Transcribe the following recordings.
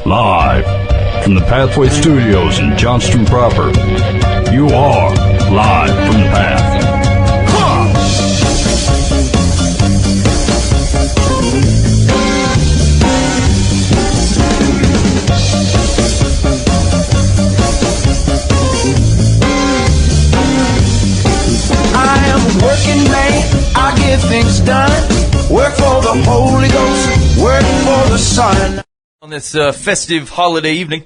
Live from the Pathway Studios in Johnston proper. You are live from the Path. I am a working man, I get things done. Work for the Holy Ghost, work for the Son. On this festive holiday evening.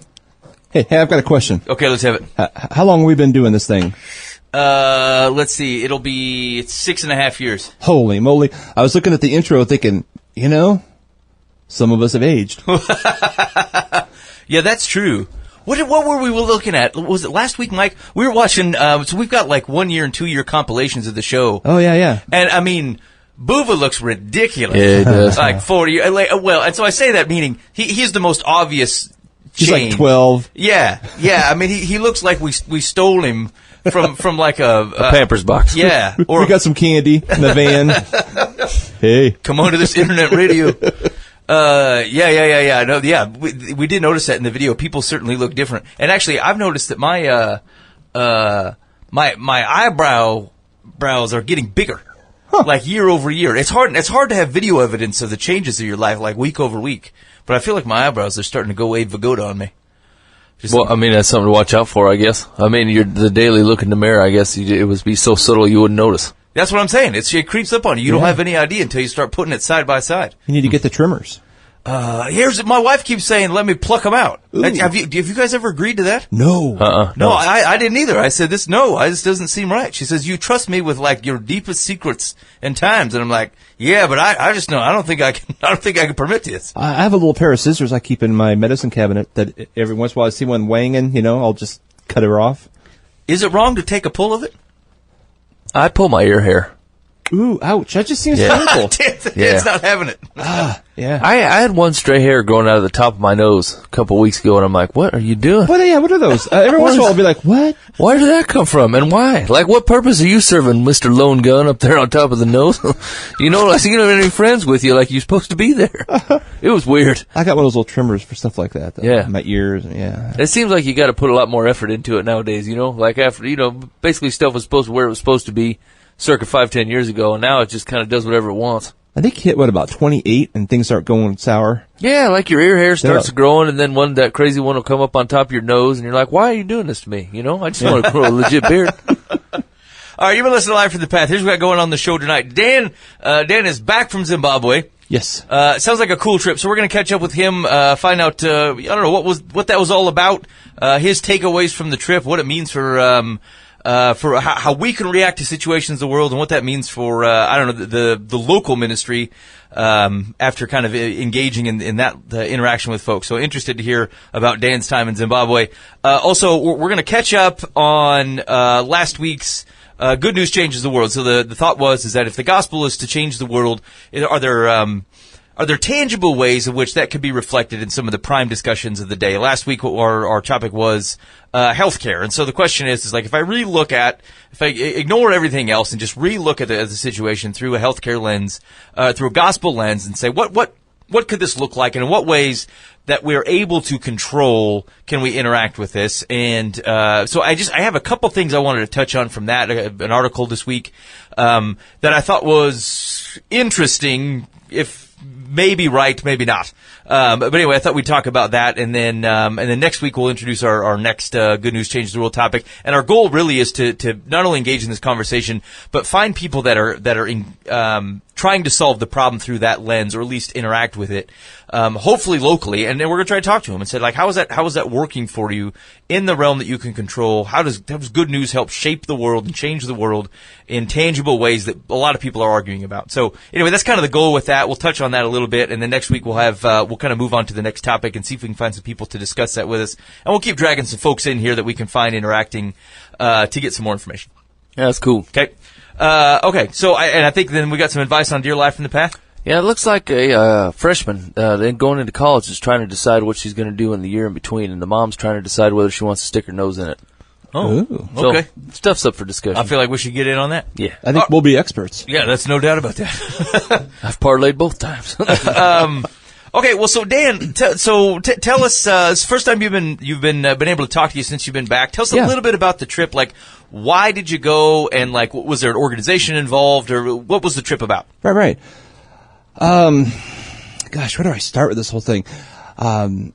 Hey, I've got a question. Okay, let's have it. How long have we been doing this thing? Let's see. It'll be 6.5 years. Holy moly. I was looking at the intro thinking, some of us have aged. Yeah, that's true. What were we looking at? Was it last week, Mike? We were watching, so we've got like 1 year and 2 year compilations of the show. Oh, yeah. And I mean, Boova looks ridiculous. Yeah, he does. Like 40. Well, and so I say that meaning he's the most obvious He's change. like 12. Yeah. I mean, he looks like we stole him from like a Pampers box. Yeah. Or we got some candy in the van. Hey. Come on to this internet radio. Yeah. No, yeah. We did notice that in the video. People certainly look different. And actually, I've noticed that my eyebrows are getting bigger. Huh. Like year over year. It's hard to have video evidence of the changes of your life, like week over week. But I feel like my eyebrows are starting to go Abe Vigoda on me. Well, I mean, that's something to watch out for, I guess. I mean, the daily look in the mirror, I guess it would be so subtle you wouldn't notice. That's what I'm saying. It creeps up on you. You don't have any idea until you start putting it side by side. You need to get the trimmers. My wife keeps saying, let me pluck them out. Have you guys ever agreed to that? No. No, I didn't either. I said, this doesn't seem right. She says, you trust me with like your deepest secrets and times. And I'm like, yeah, but I just know, I don't think I can permit this. I have a little pair of scissors I keep in my medicine cabinet that every once in a while I see one weighing, I'll just cut her off. Is it wrong to take a pull of it? I pull my ear hair. Ooh, ouch. That just seems painful. It's not having it. Yeah. I had one stray hair growing out of the top of my nose a couple weeks ago, and I'm like, what are you doing? What are those? Every once in a while I'll be like, what? Where did that come from, and why? Like, what purpose are you serving, Mr. Lone Gun, up there on top of the nose? Like, you don't have any friends with you like you're supposed to be there. It was weird. I got one of those little trimmers for stuff like that. Yeah. My ears, yeah. It seems like you got to put a lot more effort into it nowadays, Like after, basically stuff was supposed to where it was supposed to be circa 5-10 years ago, and now it just kind of does whatever it wants. I think hit, about 28 and things start going sour? Yeah, like your ear hair starts growing, and then that crazy one will come up on top of your nose, and you're like, why are you doing this to me? I just want to grow a legit beard. All right, you've been listening to Live from the Path. Here's what we got going on the show tonight. Dan is back from Zimbabwe. Yes. Sounds like a cool trip. So we're going to catch up with him, find out, I don't know, what that was all about, his takeaways from the trip, what it means for how we can react to situations in the world and what that means for, the local ministry, after kind of engaging in that interaction with folks. So interested to hear about Dan's time in Zimbabwe. Also, we're going to catch up on, last week's, Good News Changes the World. So the thought is that if the gospel is to change the world, are there tangible ways in which that could be reflected in some of the prime discussions of the day? Last week, our topic was healthcare, and so the question is like if I ignore everything else and just re-look at the situation through a healthcare lens, through a gospel lens, and say what could this look like, and in what ways that we're able to control can we interact with this? And so I have a couple things I wanted to touch on from that, an article this week that I thought was interesting, if maybe right, maybe not. But anyway, I thought we'd talk about that, and then next week we'll introduce our next Good News Changes the World topic. And our goal really is to not only engage in this conversation, but find people that are trying to solve the problem through that lens, or at least interact with it, hopefully locally. And then we're going to try to talk to them and say, like, how is that working for you in the realm that you can control? How does good news help shape the world and change the world in tangible ways that a lot of people are arguing about? So anyway, that's kind of the goal with that. We'll touch on that a little bit, and then next week we'll kind of move on to the next topic and see if we can find some people to discuss that with us. And we'll keep dragging some folks in here that we can find interacting to get some more information. Yeah, that's cool. Okay. Okay. So I think then we got some advice on Dear Life from the Path. Yeah, it looks like a freshman then going into college is trying to decide what she's going to do in the year in between, and the mom's trying to decide whether she wants to stick her nose in it. Oh, so, okay. Stuff's up for discussion. I feel like we should get in on that. Yeah. I think we'll be experts. Yeah, that's no doubt about that. I've parlayed both times. Okay, well, so Dan, tell us. It's the first time you've been able to talk to you since you've been back. Tell us a little bit about the trip. Like, why did you go, and like, was there an organization involved, or what was the trip about? Right. Gosh, where do I start with this whole thing? I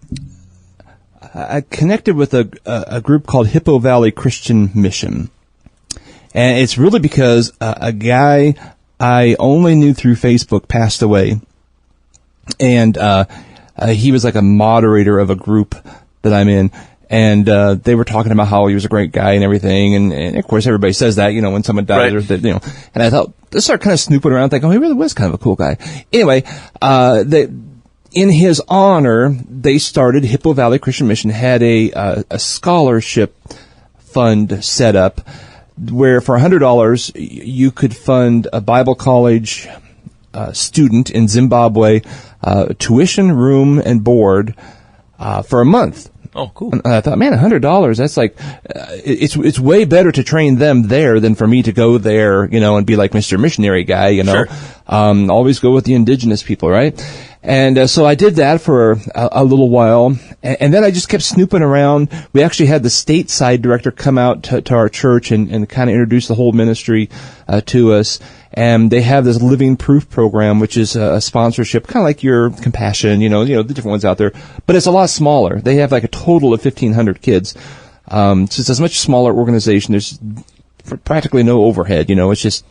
connected with a group called Hippo Valley Christian Mission, and it's really because a guy I only knew through Facebook passed away. And he was like a moderator of a group that I'm in, and they were talking about how he was a great guy and everything, and of course everybody says that, when someone dies, right. or that, and I thought, I started kind of snooping around, thinking, oh, he really was kind of a cool guy. Anyway, in his honor, they started, Hippo Valley Christian Mission had a scholarship fund set up, where for $100 you could fund a Bible college student in Zimbabwe, tuition, room, and board for a month. Oh, cool. And I thought, man, $100, that's like, it's way better to train them there than for me to go there, and be like Mr. Missionary guy, Sure. Always go with the indigenous people, right? And so I did that for a little while, and then I just kept snooping around. We actually had the stateside director come out to our church and kind of introduce the whole ministry to us. And they have this Living Proof program, which is a sponsorship, kind of like your Compassion, the different ones out there. But it's a lot smaller. They have like a total of 1,500 kids. So it's a much smaller organization. There's practically no overhead, it's just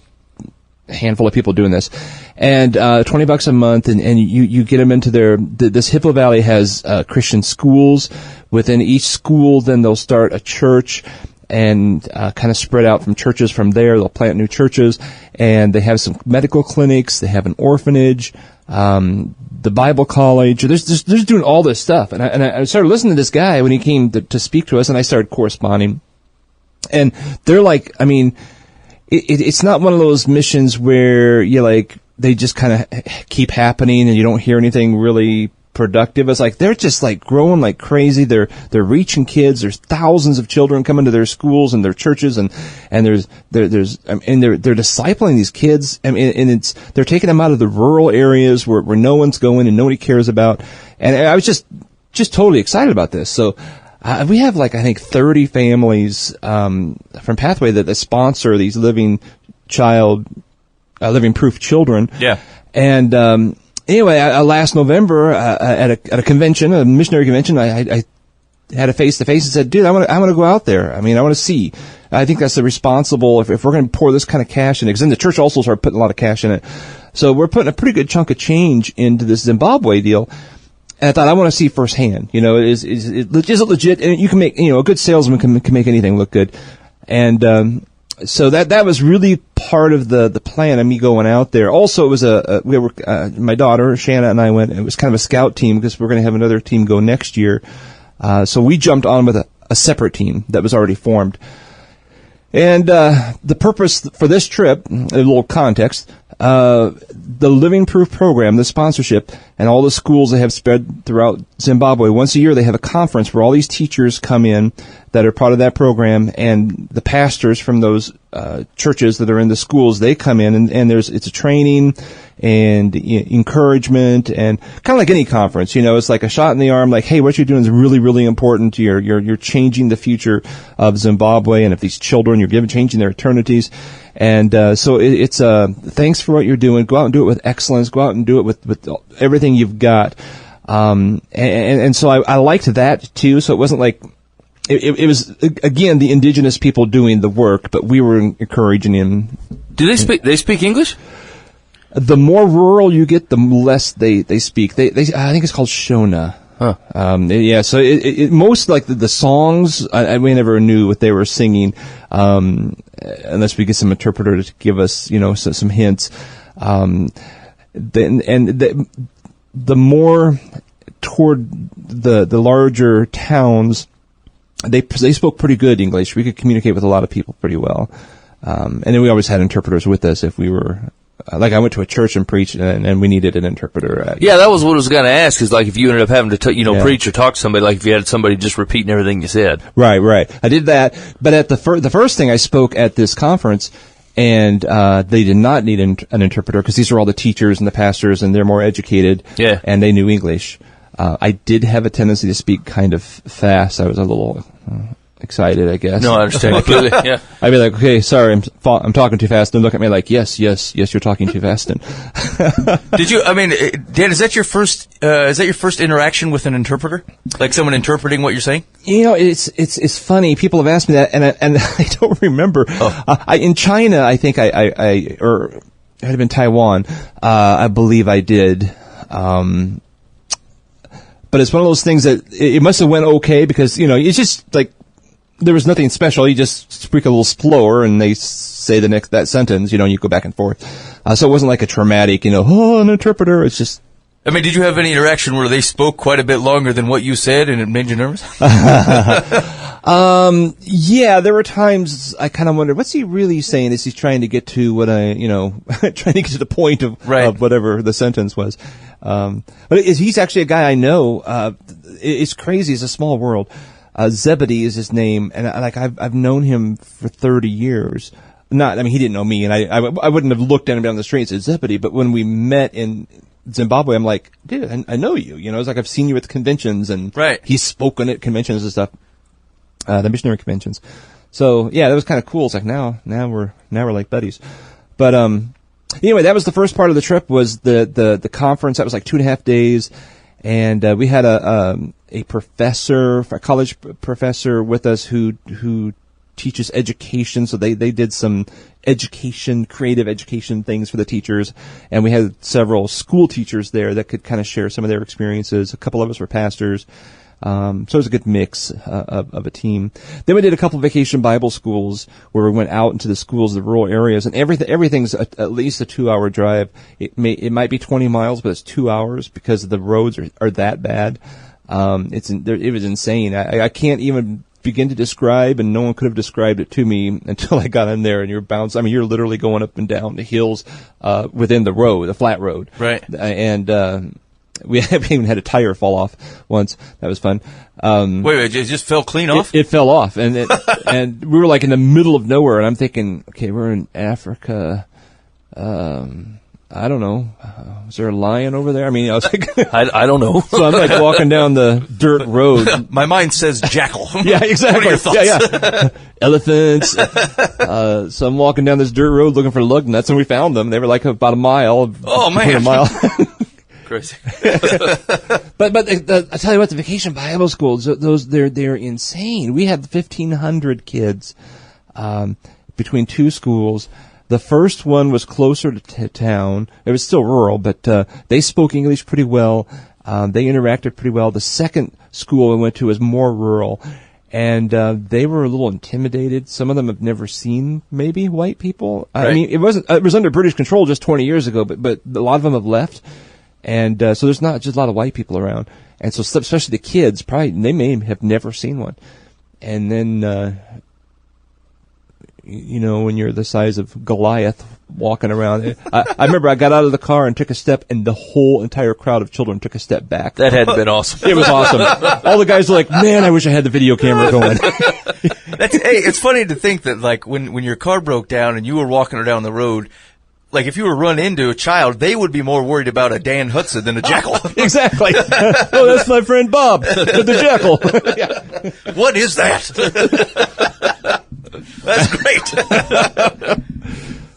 a handful of people doing this. And $20 a month, and you get them into this Hippo Valley has Christian schools. Within each school, then they'll start a church, and kind of spread out from churches from there. They'll plant new churches, and they have some medical clinics. They have an orphanage, the Bible college. They're doing all this stuff. And I started listening to this guy when he came to speak to us, and I started corresponding. And they're like, it's not one of those missions where they just kind of keep happening and you don't hear anything really productive. It's like they're just like growing like crazy. They're reaching kids. There's thousands of children coming to their schools and their churches, and they're discipling these kids. And they're taking them out of the rural areas where no one's going and nobody cares about. And I was just totally excited about this. So we have I think 30 families from Pathway that sponsor these living proof children. Yeah. And anyway, last November at a convention, a missionary convention, I had a face-to-face and said, dude, I want to go out there. I want to see. I think that's the responsible, if we're going to pour this kind of cash in it, because then the church also started putting a lot of cash in it. So we're putting a pretty good chunk of change into this Zimbabwe deal. And I thought, I want to see firsthand, is it legit? And you can make, a good salesman can make anything look good. And, so that was really part of the plan of me going out there. Also, it was my daughter Shanna and I went. It was kind of a scout team because we're going to have another team go next year. So we jumped on with a separate team that was already formed. And the purpose for this trip, a little context, the Living Proof program, the sponsorship, and all the schools they have spread throughout Zimbabwe, once a year they have a conference where all these teachers come in that are part of that program, and the pastors from those churches that are in the schools, they come in, and it's a training and encouragement, and kind of like any conference, it's like a shot in the arm, like, hey, what you're doing is really, really important. You're changing the future of Zimbabwe, and if these children, you're changing their eternities. And so it's thanks for what you're doing. Go out and do it with excellence. Go out and do it with everything you've got. And so I liked that too. So it wasn't like it was again the indigenous people doing the work, but we were encouraging them. Do they speak English? The more rural you get, the less they speak. I think it's called Shona. Huh. Yeah, so most like the songs, we never knew what they were singing, unless we get some interpreter to give us, some hints. The more toward the larger towns, they spoke pretty good English. We could communicate with a lot of people pretty well. And then we always had interpreters with us if we were, like I went to a church and preached and we needed an interpreter. Yeah, that was what I was going to ask, is like if you ended up having to, preach or talk to somebody, like if you had somebody just repeating everything you said. Right. I did that. But at the first thing I spoke at this conference, And they did not need an interpreter because these are all the teachers and the pastors, and they're more educated. Yeah. And they knew English. I did have a tendency to speak kind of fast. I was a little excited, I guess. No, I understand completely. Yeah. I'd be like, okay, sorry, I'm talking too fast. And look at me like, yes, you're talking too fast. And Did you? I mean, Dan, is that your first interaction with an interpreter? Like someone interpreting what you're saying? you know, it's funny. People have asked me that, and I don't remember. In China, I think or it had been Taiwan. I believe I did. But it's one of those things that it must have went okay because, you know, it's just like there was nothing special. You just speak a little slower and they say that sentence, you know, and you go back and forth. So it wasn't like a traumatic, you know, an interpreter. It's just. I mean, did you have any interaction where they spoke quite a bit longer than what you said and it made you nervous? Yeah, there were times I kind of wondered, what's he really saying? Is he trying to get to what trying to get to the point of whatever the sentence was? But he's actually a guy I know. It's crazy. It's a small world. Zebedee is his name, and I've known him for 30 years. He didn't know me, and I wouldn't have looked at him down the street and said Zebedee. But when we met in Zimbabwe, I'm like, dude, I know you. You know, it's like I've seen you at the conventions, and he's spoken at conventions and stuff, the missionary conventions. So yeah, that was kind of cool. It's like now we're like buddies. But anyway, that was the first part of the trip. Was the conference. That was like 2.5 days, and we had a college professor with us who teaches education. So they did some creative education things for the teachers, and we had several school teachers there that could kind of share some of their experiences. A couple of us were pastors. So it was a good mix of a team. Then we did a couple of vacation Bible schools where we went out into the schools, the rural areas, and everything's at least a 2-hour drive. It might be 20 miles, but it's 2 hours because the roads are that bad. It was insane. I can't even begin to describe, and no one could have described it to me until I got in there, and you're bouncing. I mean, you're literally going up and down the hills within the road, the flat road. Right. And we even had a tire fall off once. That was fun. Wait, it just fell clean off? It fell off, and and we were like in the middle of nowhere, and I'm thinking, okay, we're in Africa. I don't know. Is there a lion over there? I mean, I was like, I don't know. So I'm like walking down the dirt road. My mind says jackal. Yeah, exactly. What are your thoughts? Yeah. Elephants. So I'm walking down this dirt road looking for lug nuts, and we found them. They were like about a mile. Oh, man. A mile. Crazy. But I tell you what, the vacation Bible schools, they're insane. We had 1,500 kids between two schools. The first one was closer to town. It was still rural, but they spoke English pretty well. They interacted pretty well. The second school we went to was more rural, and they were a little intimidated. Some of them have never seen maybe white people. Right. I mean, it was under British control just 20 years ago, but a lot of them have left, and so there's not just a lot of white people around. And so especially the kids, probably they may have never seen one. And then when you're the size of Goliath walking around. I remember I got out of the car and took a step, and the whole entire crowd of children took a step back. That had been awesome. It was awesome. All the guys were like, man, I wish I had the video camera going. It's funny to think that, like, when your car broke down and you were walking down the road, like, if you were run into a child, they would be more worried about a Dan Hudson than a jackal. Exactly. Oh, that's my friend Bob, the jackal. Yeah. What is that? That's great.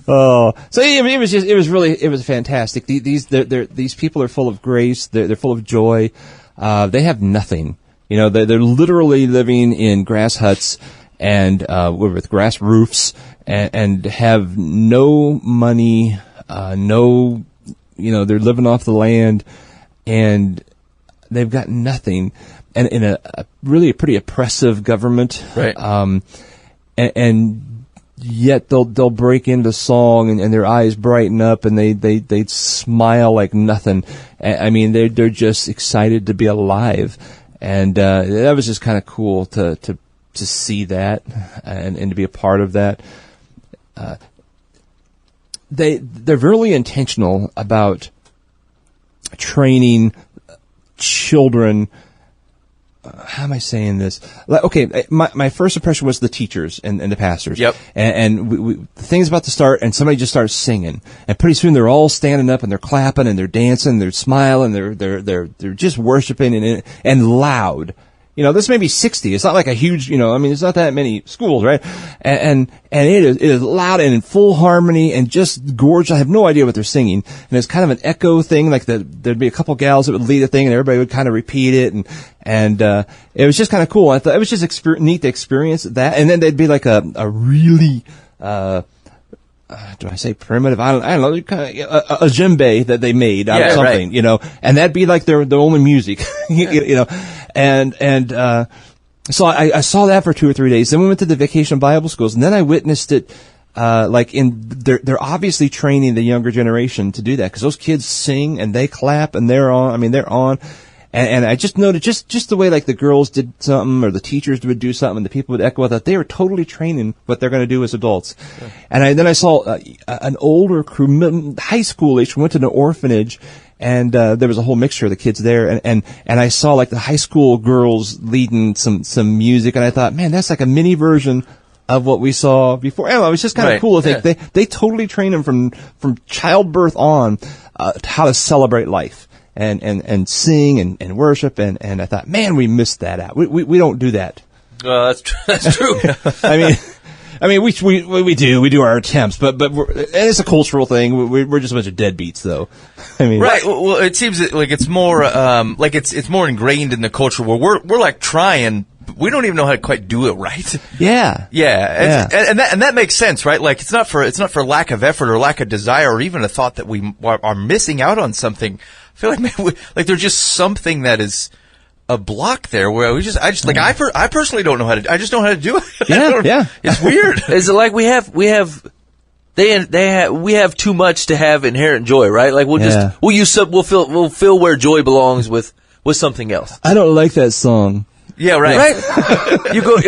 So it was fantastic. These people are full of grace. They're full of joy. They have nothing. You know, they're literally living in grass huts and with grass roofs and have no money. They're living off the land, and they've got nothing. And in a really pretty oppressive government, right? And yet they'll break into song and their eyes brighten up and they smile like nothing. I mean, they're just excited to be alive, and that was just kind of cool to see that and to be a part of that. They're really intentional about training children how am I saying this? Like, okay, my first impression was the teachers and the pastors. Yep. And the thing's about to start, and somebody just starts singing, and pretty soon they're all standing up and they're clapping and they're dancing, they're smiling, they're just worshiping and loud. You know, this may be 60. It's not like a huge, it's not that many schools, right? And it is loud and in full harmony and just gorgeous. I have no idea what they're singing. And it's kind of an echo thing, like there'd be a couple gals that would lead a thing and everybody would kind of repeat it. And it was just kind of cool. I thought it was just neat to experience that. And then there'd be like a really, do I say primitive? I don't know, kind of a djembe that they made out of something, right. And that'd be like their only music, And so I saw that for 2 or 3 days. Then we went to the vacation Bible schools, and then I witnessed it, they're obviously training the younger generation to do that, because those kids sing and they clap and they're on. And I just noted just the way like the girls did something or the teachers would do something and the people would echo that, they were totally training what they're going to do as adults. Yeah. And then I saw an older crew, high school age, went to an orphanage, and there was a whole mixture of the kids there, and I saw like the high school girls leading some music, and I thought, man, that's like a mini version of what we saw before. I don't know, it was just kind of cool to think they totally train them from childbirth on how to celebrate life. And sing and worship, and I thought, man, we missed that out. We don't do that. That's true. I mean, we do our attempts, but and it's a cultural thing. We're just a bunch of deadbeats, though. I mean, right. Well, it seems like it's more like it's more ingrained in the culture where we're like trying. We don't even know how to quite do it right. Yeah. Yeah. And that makes sense, right? Like it's not for lack of effort or lack of desire or even a thought that we are missing out on something. I feel like there's just something that is a block there where I personally don't know how to. I just don't know how to do it. Yeah. It's weird. Is it like we have too much to have inherent joy, right? Like we'll fill where joy belongs with something else. I don't like that song. Yeah, right. Right? You look,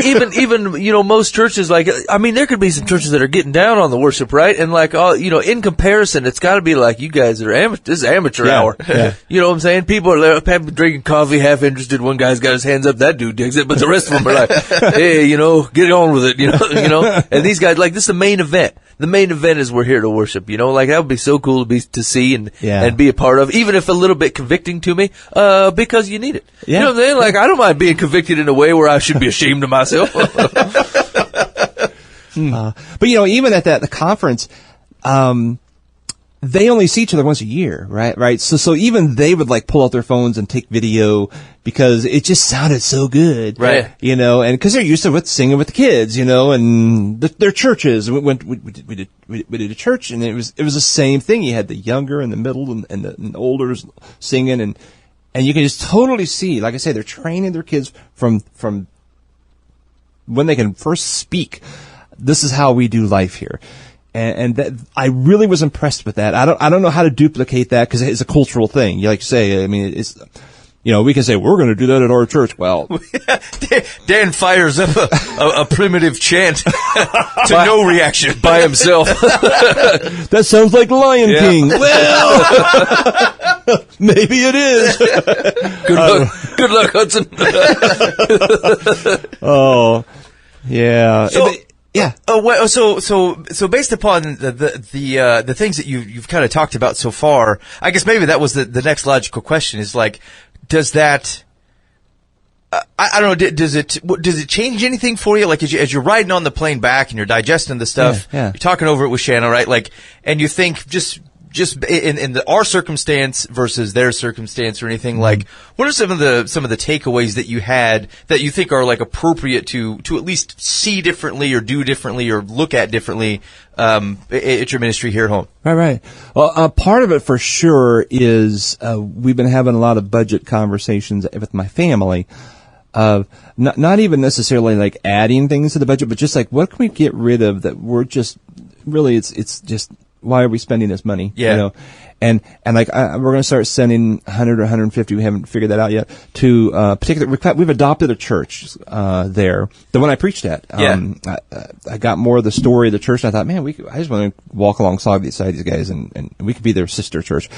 even, most churches, like, there could be some churches that are getting down on the worship, right? And like, in comparison, it's gotta be like, you guys are this is amateur hour. Yeah. You know what I'm saying? People are drinking coffee, half interested. One guy's got his hands up, that dude digs it, but the rest of them are like, hey, get on with it, And these guys, like, this is the main event. The main event is we're here to worship, like that would be so cool to see and be a part of, even if a little bit convicting to me, because you need it. Yeah. You know what I'm saying? Like, I don't mind being convicted in a way where I should be ashamed of myself. But even at the conference, they only see each other once a year, right? So even they would like pull out their phones and take video because it just sounded so good, right? And because they're used to singing with the kids, and their churches. We did a church, and it was the same thing. You had the younger and the middle and the olders singing, and you can just totally see, like I say, they're training their kids from when they can first speak. This is how we do life here. And that, I really was impressed with that. I don't know how to duplicate that because it's a cultural thing. You like to say, it's, we can say we're going to do that at our church. Well, Dan fires up a primitive chant to no reaction by himself. That sounds like Lion King. Well, maybe it is. Good luck, Hudson. Oh, yeah. Yeah. So based upon the things that you've kind of talked about so far, I guess maybe that was the next logical question is like, does that, I don't know, does it change anything for you? Like as you're riding on the plane back and you're digesting the stuff, yeah. You're talking over it with Shanna, right? Like, and you think just in our circumstance versus their circumstance or anything, like what are some of the takeaways that you had that you think are like appropriate to at least see differently or do differently or look at differently at your ministry here at home? Right. Well, part of it for sure is we've been having a lot of budget conversations with my family. Not even necessarily like adding things to the budget, but just like what can we get rid of that we're just really it's just why are we spending this money? Yeah. And like we're going to start sending 100 or 150. We haven't figured that out yet. To particular, we've adopted a church there, the one I preached at. I got more of the story of the church, and I thought, man, I just want to walk alongside these guys, and we could be their sister church.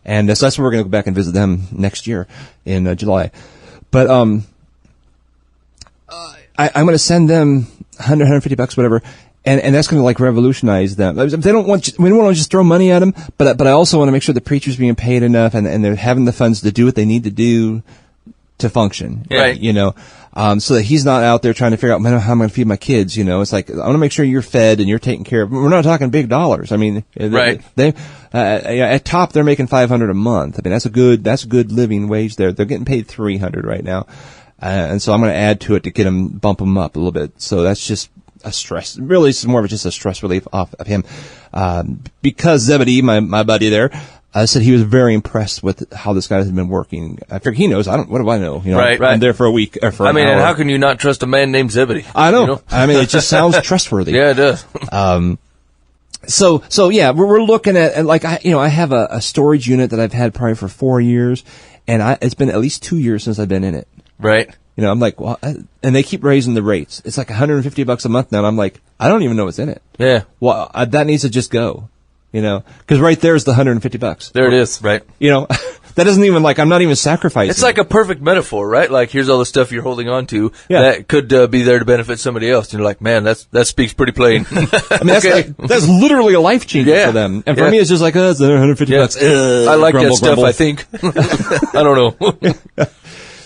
And so that's where we're going to go back and visit them next year in July. But I'm going to send them $150, whatever, and that's going to like revolutionize them. They don't want, we don't want to just throw money at them, but I also want to make sure the preacher's being paid enough, and they're having the funds to do what they need to do to function. Right. You know, so that he's not out there trying to figure out, man, how I'm going to feed my kids. You know, it's like, I want to make sure you're fed and you're taken care of. We're not talking big dollars. I mean, Right. At top, they're making $500 a month. I mean, that's a good living wage there. They're getting paid $300 right now. And so I'm going to add to it to bump them up a little bit. So that's just a stress. Really, it's more of just a stress relief off of him. Because Zebedee, my buddy there, said he was very impressed with how this guy has been working. I figure he knows. What do I know? You know, Right. I'm there for a week or for an hour. and how can you not trust a man named Zebedee? I know. You know? I mean, it just sounds trustworthy. Yeah, it does. So yeah, we're looking at, like, I have a storage unit that I've had probably for 4 years, and it's been at least 2 years since I've been in it. Right. You know, I'm like, well, and they keep raising the rates. It's like $150 a month now, and I'm like, I don't even know what's in it. Yeah. Well, that needs to just go, you know, because right there's the $150. There it is. Right. You know, that doesn't even, like, I'm not even sacrificing. It's like a perfect metaphor, right? Like, here's all the stuff you're holding on to Yeah. that could be there to benefit somebody else. And you're like, man, that speaks pretty plain. I mean, Okay. that's literally a life changer Yeah. for them. And for Yeah. me, it's just like, it's $150. I like grumble, that stuff, grumble. I think. I don't know.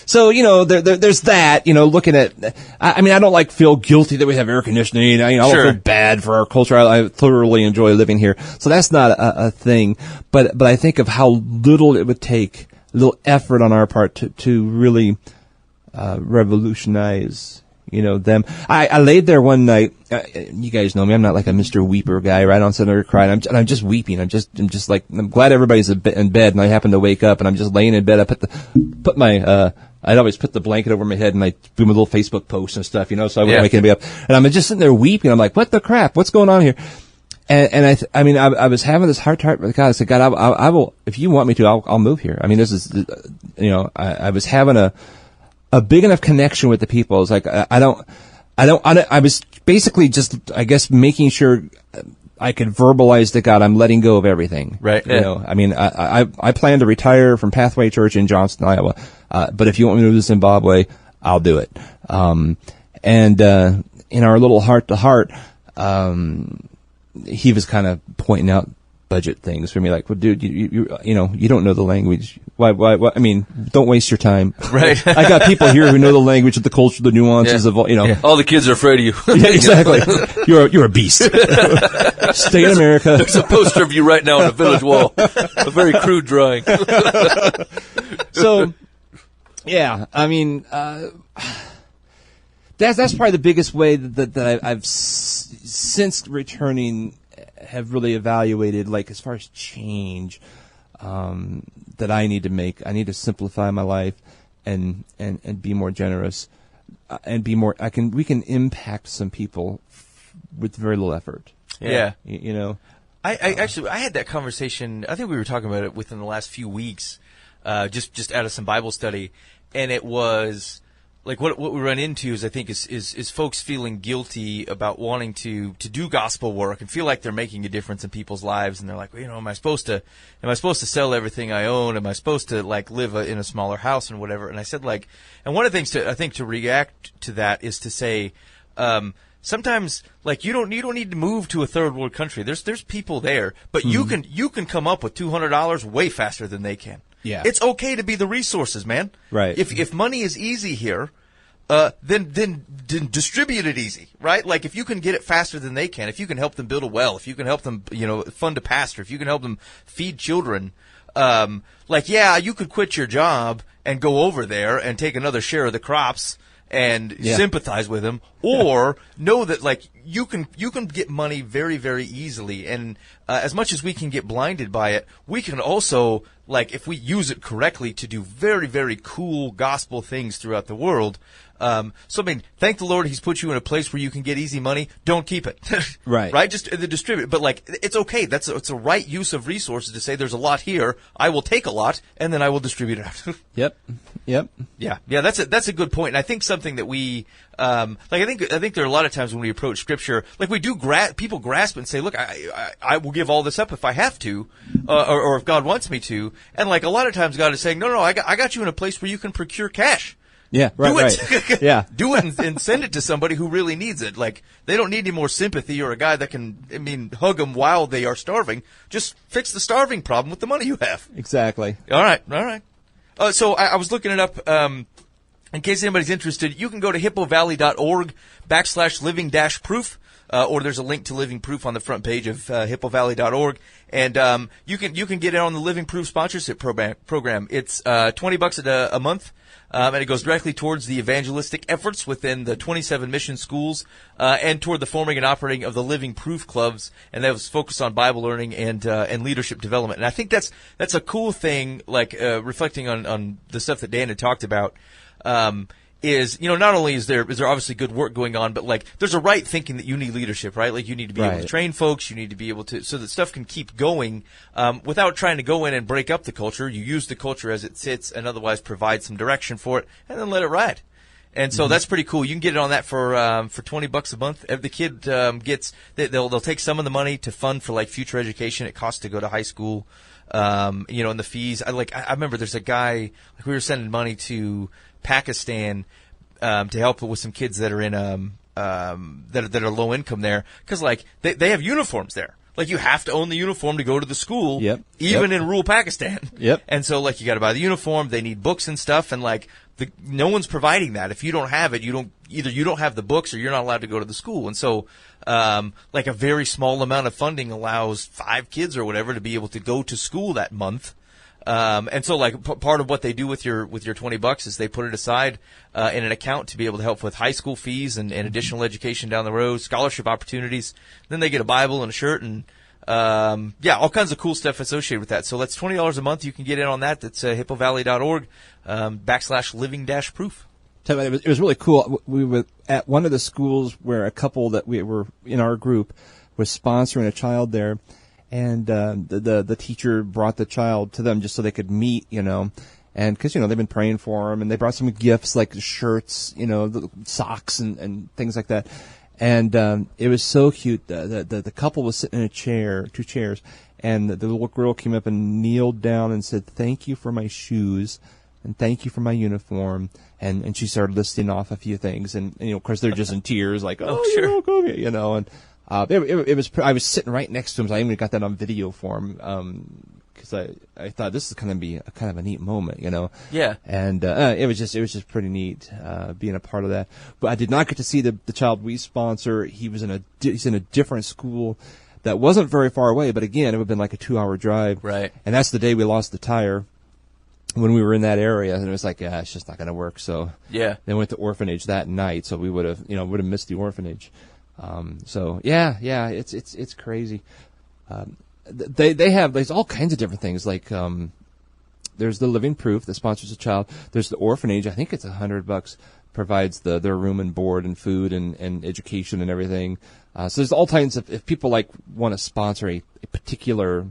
So, you know, there's that, you know, looking at, I mean, I don't like feel guilty that we have air conditioning. I Sure. don't feel bad for our culture. I thoroughly enjoy living here. So that's not a thing. But I think of how little it would take, a little effort on our part to really, revolutionize, you know, them. I laid there one night. You guys know me. I'm not like a Mr. Weeper guy, right? I'm sitting there crying. I'm just weeping. I'm just like, I'm glad everybody's in bed, and I happen to wake up, and I'm just laying in bed. I put my, I'd always put the blanket over my head, and I do my little Facebook posts and stuff, you know, so I wouldn't wake anybody up. And I'm just sitting there weeping. I'm like, what the crap? What's going on here? And I was having this heart to heart with God. I said, God, I will, if you want me to, I'll move here. I mean, this is, you know, I was having a big enough connection with the people. It was like, I was basically just, I guess, making sure I could verbalize to God, I'm letting go of everything. Right. You know, I mean, I plan to retire from Pathway Church in Johnston, Iowa. But if you want me to move to Zimbabwe, I'll do it. In our little heart to heart, he was kind of pointing out budget things for me, like, well, dude, you know, you don't know the language. Why, I mean, don't waste your time. Right. I got people here who know the language, the culture, the nuances of, you know. Yeah. All the kids are afraid of you. Yeah, exactly. You're a beast. Stay in America. There's a poster of you right now on a village wall. A very crude drawing. So, yeah, I mean, that's probably the biggest way that I've since returning have really evaluated, like, as far as change, that I need to make. I need to simplify my life and be more generous, and be more, we can impact some people with very little effort. Yeah. You know? I actually had that conversation. I think we were talking about it within the last few weeks, just out of some Bible study, and it was like what we run into is, I think, is folks feeling guilty about wanting to do gospel work and feel like they're making a difference in people's lives, and they're like, well, you know, am I supposed to sell everything I own? Am I supposed to, like, live in a smaller house and whatever? And I said, like, and one of the things I think to react to that is to say, sometimes, like, you don't need to move to a third world country. There's people there, but you can come up with $200 way faster than they can. Yeah. It's okay to be the resources, man. Right. If money is easy here, then distribute it easy, right? Like, if you can get it faster than they can, if you can help them build a well, if you can help them, you know, fund a pastor, if you can help them feed children, like, yeah, you could quit your job and go over there and take another share of the crops and sympathize with them, or know that, like, you can get money very, very easily. And as much as we can get blinded by it, we can also, like, if we use it correctly, to do very, very cool gospel things throughout the world. So, I mean, thank the Lord He's put you in a place where you can get easy money. Don't keep it. Right. Right? Just distribute. But, like, it's okay. It's a right use of resources to say there's a lot here. I will take a lot, and then I will distribute it out. Yep. Yeah, that's a good point. And I think something that we, like, I think there are a lot of times when we approach Scripture, like, we do people grasp it and say, look, I will give all this up if I have to, or if God wants me to. And, like, a lot of times God is saying, no, I got you in a place where you can procure cash. Yeah, right, Do it. right. Yeah. Do it and send it to somebody who really needs it. Like, they don't need any more sympathy or a guy that can, hug them while they are starving. Just fix the starving problem with the money you have. Exactly. All right. So I was looking it up. In case anybody's interested, you can go to hippovalley.org/living-proof. Or there's a link to Living Proof on the front page of hippovalley.org, and you can get in on the Living Proof sponsorship program. It's $20 a month, and it goes directly towards the evangelistic efforts within the 27 mission schools, and toward the forming and operating of the Living Proof clubs, and that was focused on Bible learning and leadership development. And I think that's a cool thing, like reflecting on the stuff that Dan had talked about. Is, not only is there obviously good work going on, but like there's a right thinking that you need leadership, right? Like you need to be able to train folks, you need to be able to, so that stuff can keep going, without trying to go in and break up the culture. You use the culture as it sits and otherwise provide some direction for it and then let it ride. And so that's pretty cool. You can get it on that for $20 a month. The kid, they'll take some of the money to fund for like future education. It costs to go to high school, and the fees. I remember there's a guy, like we were sending money to Pakistan to help with some kids that are in that are low income there, because like they have uniforms there. Like you have to own the uniform to go to the school, even in rural Pakistan. And so like you got to buy the uniform. They need books and stuff, and like no one's providing that. If you don't have it, you don't have the books or you're not allowed to go to the school. And so like a very small amount of funding allows 5 kids or whatever to be able to go to school that month. And so like part of what they do with your $20 is they put it aside in an account to be able to help with high school fees and additional education down the road, scholarship opportunities. Then they get a Bible and a shirt and all kinds of cool stuff associated with that. So that's $20 a month. You can get in on that. That's hippovalley.org /living-proof. So it was really cool. We were at one of the schools where a couple that we were in our group was sponsoring a child there. And the teacher brought the child to them just so they could meet, and because they've been praying for him, and they brought some gifts like shirts, the socks and things like that. And it was so cute. The couple was sitting in a chair, 2 chairs, and the little girl came up and kneeled down and said, "Thank you for my shoes, and thank you for my uniform." And she started listing off a few things, and of course they're just in tears, like, "Oh, sure, go here," and. It was. I was sitting right next to him, so I even got that on video for him, because I thought this is going to be a kind of a neat moment, Yeah. And it was just pretty neat being a part of that. But I did not get to see the child we sponsor. He's in a different school that wasn't very far away, but again, it would have been like a 2-hour drive. Right. And that's the day we lost the tire when we were in that area, and it was like, it's just not going to work. So yeah, they went to orphanage that night, so we would have missed the orphanage. It's crazy. There's all kinds of different things. Like, there's the Living Proof that sponsors a child. There's the orphanage. I think it's $100, provides their room and board and food and education and everything. So there's all kinds of, if people want to sponsor a particular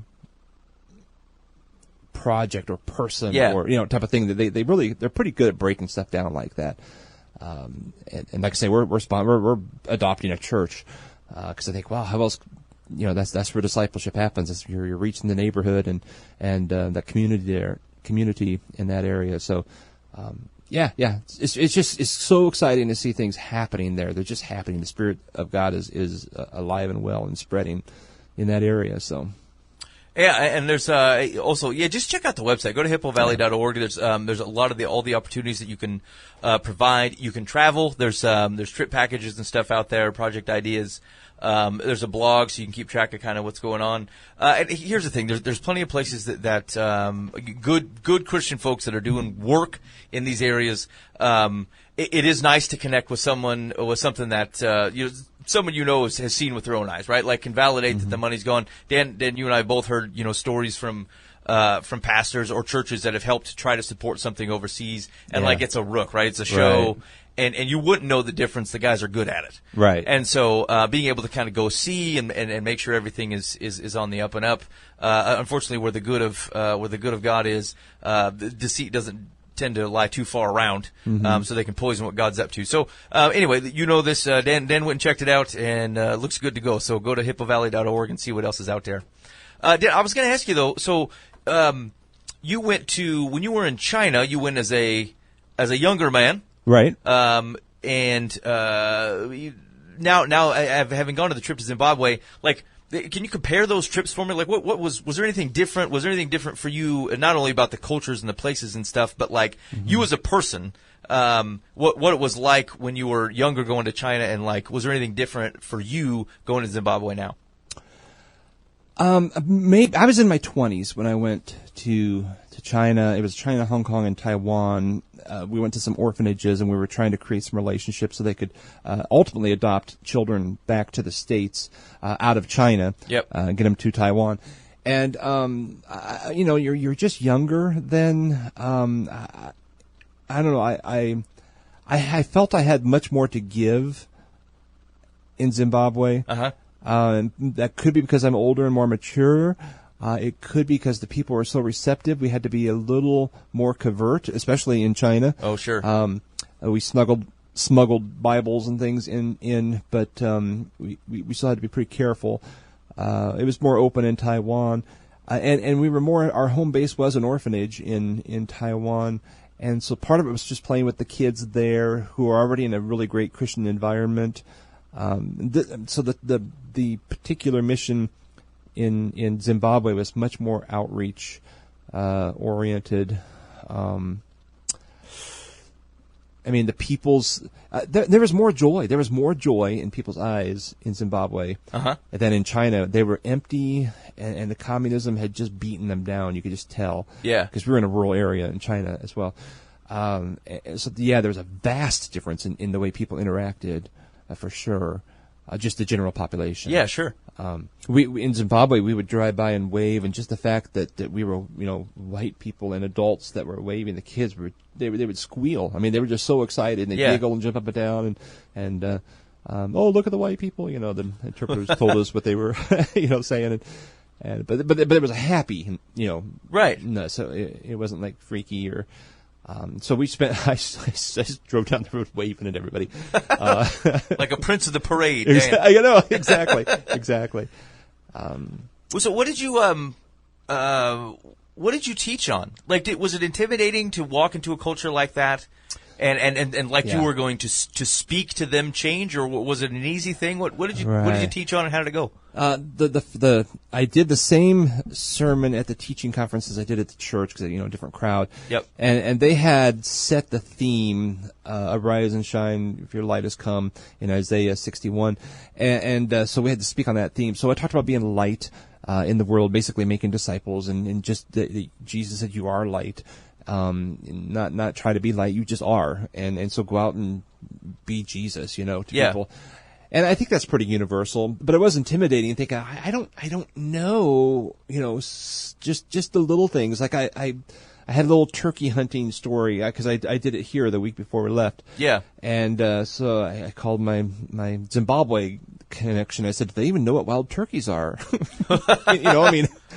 project or person or, type of thing, that they're pretty good at breaking stuff down like that. And like I say, we're adopting a church, because I think, wow, how else, that's where discipleship happens. You're reaching the neighborhood and that community in that area. So, it's so exciting to see things happening there. They're just happening. The Spirit of God is alive and well and spreading in that area. So. Yeah, and there's also just check out the website. Go to hippovalley.org. There's a lot of all the opportunities that you can provide. You can travel. There's trip packages and stuff out there, project ideas. There's a blog, so you can keep track of kind of what's going on. And here's the thing: there's plenty of places that good Christian folks that are doing work in these areas. It is nice to connect with someone with something that someone has seen with their own eyes, right? Like, can validate that the money's gone. Dan, you and I both heard stories from pastors or churches that have helped try to support something overseas, and like it's a rook, right? It's a show. Right. And you wouldn't know the difference. The guys are good at it. Right. And so being able to kind of go see and make sure everything is on the up and up. Unfortunately, where the good of God is, the deceit doesn't tend to lie too far around, so they can poison what God's up to. So anyway, this. Dan went and checked it out, and looks good to go. So go to hippovalley.org and see what else is out there. Dan, I was going to ask you though. So you went to, when you were in China, you went as a younger man. Right. And now having gone to the trip to Zimbabwe, like, can you compare those trips for me? Like, what was there anything different? Was there anything different for you, not only about the cultures and the places and stuff, but like you as a person, what it was like when you were younger going to China, and like, was there anything different for you going to Zimbabwe now? Maybe I was in my 20s when I went to China. It was China, Hong Kong, and Taiwan. We went to some orphanages, and we were trying to create some relationships so they could ultimately adopt children back to the States out of China. Yep. Get them to Taiwan. And you're just younger then. I don't know. I felt I had much more to give in Zimbabwe. Uh-huh. And that could be because I'm older and more mature. It could be because the people were so receptive. We had to be a little more covert, especially in China. Oh, sure. We smuggled Bibles and things in, but we still had to be pretty careful. It was more open in Taiwan, and we were more. Our home base was an orphanage in Taiwan, and so part of it was just playing with the kids there who are already in a really great Christian environment. So the particular mission in Zimbabwe was much more outreach oriented. The people's there was more joy. There was more joy in people's eyes in Zimbabwe than in China. They were empty, and the communism had just beaten them down. You could just tell. Yeah, because we were in a rural area in China as well. There was a vast difference in the way people interacted. For sure, just the general population. Yeah, sure. We in Zimbabwe, we would drive by and wave, and just the fact that we were, white people and adults that were waving, the kids they would squeal. I mean, they were just so excited, and they giggle and jump up and down, and oh, look at the white people. The interpreters told us what they were, saying, but it was a happy, right. No, so it wasn't like freaky or. So we spent. I just drove down the road waving at everybody, like a prince of the parade. Exactly. So what did you teach on? Like, was it intimidating to walk into a culture like that, and like you were going to speak to them change, or was it an easy thing? What did you teach on, and how did it go? I did the same sermon at the teaching conference as I did at the church because different crowd. Yep. And they had set the theme, "Arise and shine, if your light has come," in Isaiah 61, and so we had to speak on that theme. So I talked about being light in the world, basically making disciples, and just Jesus said, "You are light." Not try to be light, you just are, and so go out and be Jesus, to people. And I think that's pretty universal, but it was intimidating thinking, I don't know, just the little things. Like I had a little turkey hunting story, because I did it here the week before we left. Yeah. And so I called my Zimbabwe connection. I said, do they even know what wild turkeys are?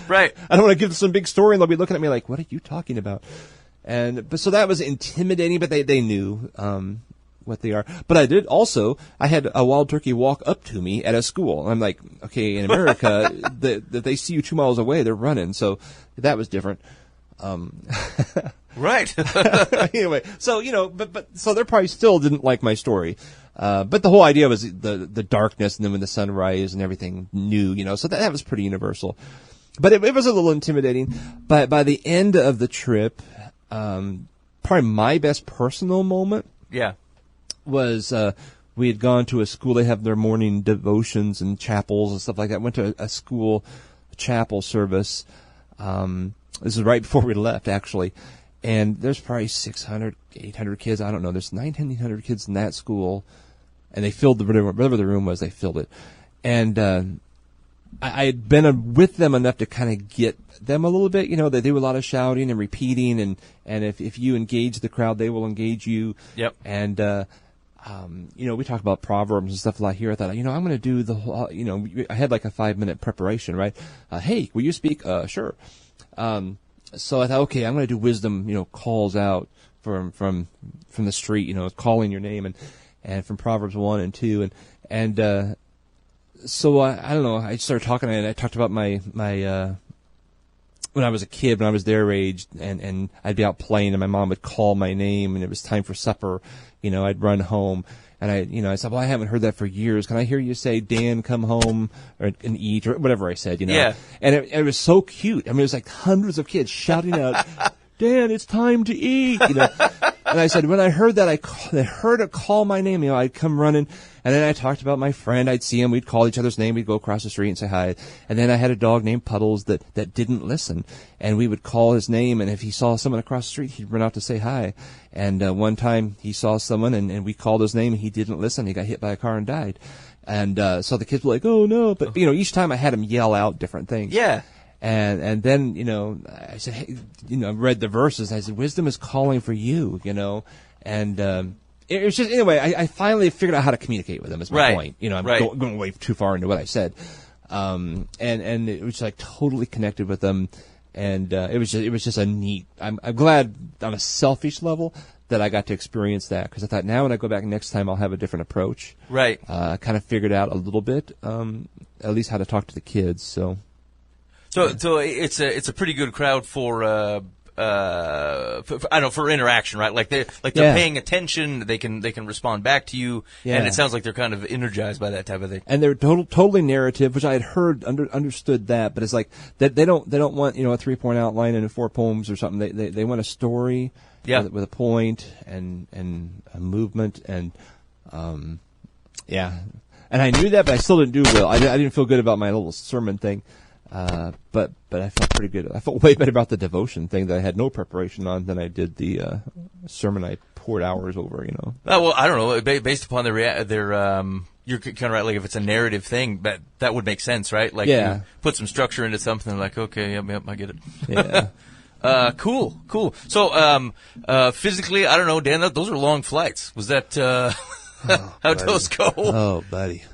Right. I don't want to give them some big story and they'll be looking at me like, what are you talking about? But so that was intimidating, but they knew, what they are. But I had a wild turkey walk up to me at a school. I'm like, okay, in America, they see you 2 miles away, they're running. So that was different. Right. Anyway, so, so they probably still didn't like my story. But the whole idea was the darkness, and then when the sun rise and everything new, so that was pretty universal. But it was a little intimidating. But by the end of the trip, probably my best personal moment. Yeah. Was we had gone to a school. They have their morning devotions and chapels and stuff like that. Went to a school chapel service. This is right before we left, actually. And there's probably 600, 800 kids. I don't know. There's 1,900 kids in that school. And they filled the room. Whatever the room was, they filled it. And I had been with them enough to kind of get them a little bit. They do a lot of shouting and repeating. And if you engage the crowd, they will engage you. Yep. And we talk about Proverbs and stuff a lot here. I thought, I'm going to do the whole, I had like a 5-minute preparation, right? Hey, will you speak? Sure. So I thought, okay, I'm going to do wisdom, calls out from the street, calling your name and from Proverbs 1 and 2. So I don't know, I started talking and I talked about my when I was a kid, when I was their age, and I'd be out playing, and my mom would call my name, and it was time for supper, I'd run home, and I said, well, I haven't heard that for years. Can I hear you say, Dan, come home and eat, or whatever I said, Yeah. And it was so cute. I mean, it was like hundreds of kids shouting out, Dan, it's time to eat, And I said, when I heard that, I heard it call my name, I'd come running, and then I talked about my friend. I'd see him, we'd call each other's name, we'd go across the street and say hi. And then I had a dog named Puddles that didn't listen, and we would call his name, and if he saw someone across the street, he'd run out to say hi. And one time he saw someone, and we called his name, and he didn't listen. He got hit by a car and died. And so the kids were like, oh no, but each time I had him yell out different things. Yeah. And then, I said, hey, I read the verses. I said, wisdom is calling for you, and it was just, anyway, I finally figured out how to communicate with them, is my point. I'm going way too far into what I said. And it was like totally connected with them. And, it was just a neat, I'm glad on a selfish level that I got to experience that, because I thought now when I go back next time, I'll have a different approach. Right. Kind of figured out a little bit, at least how to talk to the kids, so. So it's a pretty good crowd for I don't know, for interaction, right? Like they're paying attention, they can respond back to you, and it sounds like they're kind of energized by that type of thing. And they're totally narrative, which I had heard understood that, but it's like that they don't want a 3-point outline and 4 poems or something. They want a story, with a point and a movement and And I knew that, but I still didn't do well. I didn't feel good about my little sermon thing. But I felt pretty good. I felt way better about the devotion thing that I had no preparation on than I did the sermon I poured hours over. Well, I don't know. Based upon their you're kind of right. Like if it's a narrative thing, that would make sense, right? Like you put some structure into something. Like okay, yep, I get it. Yeah. Cool. So physically, I don't know, Dan. Those are long flights. Was that how'd those go? Oh, buddy.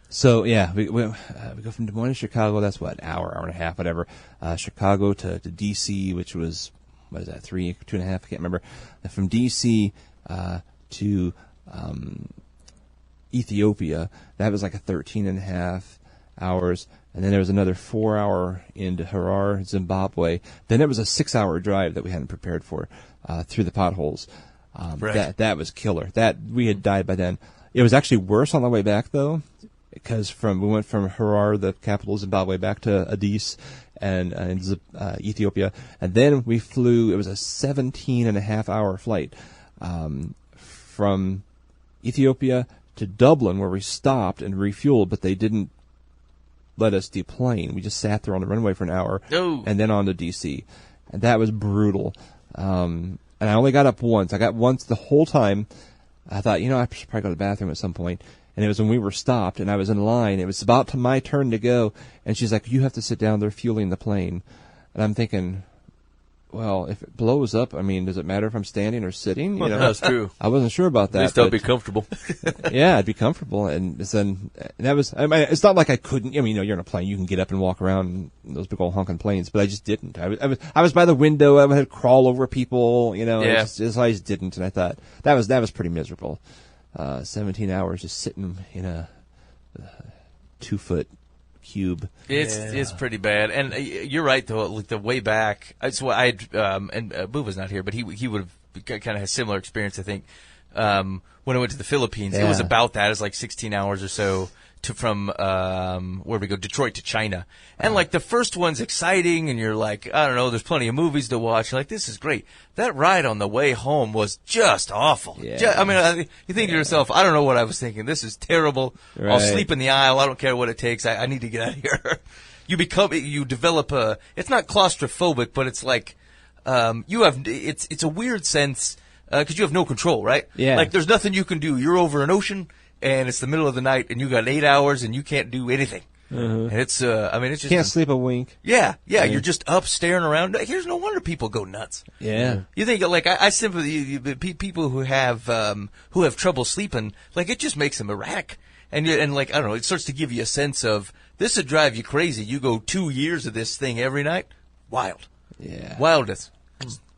So yeah, we go from Des Moines to Chicago. That's what, hour and a half, whatever. Chicago to DC, which was, what is that, 2.5? I can't remember. And from DC to Ethiopia, that was like a 13.5 hours. And then there was another 4-hour into Harar, Zimbabwe. Then there was a 6-hour drive that we hadn't prepared for through the potholes. Right. That was killer. That we had died by then. It was actually worse on the way back though, because we went from Harar, the capital of Zimbabwe, back to Addis and Ethiopia, and then we flew. It was a 17.5-hour flight from Ethiopia to Dublin, where we stopped and refueled, but they didn't let us deplane. We just sat there on the runway for an hour, and then on to DC, and that was brutal. And I only got up once. I got once the whole time. I thought, I should probably go to the bathroom at some point. And it was when we were stopped, and I was in line. It was about my turn to go, and she's like, you have to sit down. They're fueling the plane. And I'm thinking, well, if it blows up, does it matter if I'm standing or sitting? That's true. I wasn't sure about that. At least I'll be comfortable. Yeah, I'd be comfortable. And then that was, it's not like I couldn't, you're in a plane, you can get up and walk around in those big old honking planes, but I just didn't. I was by the window, I had to crawl over people, I just didn't. And I thought, that was pretty miserable. 17 hours just sitting in a 2-foot cube. It's pretty bad, and you're right though. Like the way back, so I and Boova's not here, but he would have kind of had a similar experience. I think when I went to the Philippines, it was about that. It's like 16 hours or so from where we go, Detroit to China, and like the first one's exciting, and you're like, I don't know, there's plenty of movies to watch. You're like, this is great. That ride on the way home was just awful. Yeah. You think to yourself, I don't know what I was thinking. This is terrible. Right. I'll sleep in the aisle. I don't care what it takes. I need to get out of here. You develop it's not claustrophobic, but it's like, it's a weird sense, cause you have no control, right? Yeah. Like there's nothing you can do. You're over an ocean and it's the middle of the night and you got 8 hours and you can't do anything. And it's, it's just. Can't sleep a wink. Yeah. You're just up staring around. Here's no wonder people go nuts. Yeah. You think, like, I simply, people who have trouble sleeping, like, it just makes them erratic. And like, I don't know, it starts to give you a sense of, this would drive you crazy. You go 2 years of this thing every night. Wild. Yeah. Wildness.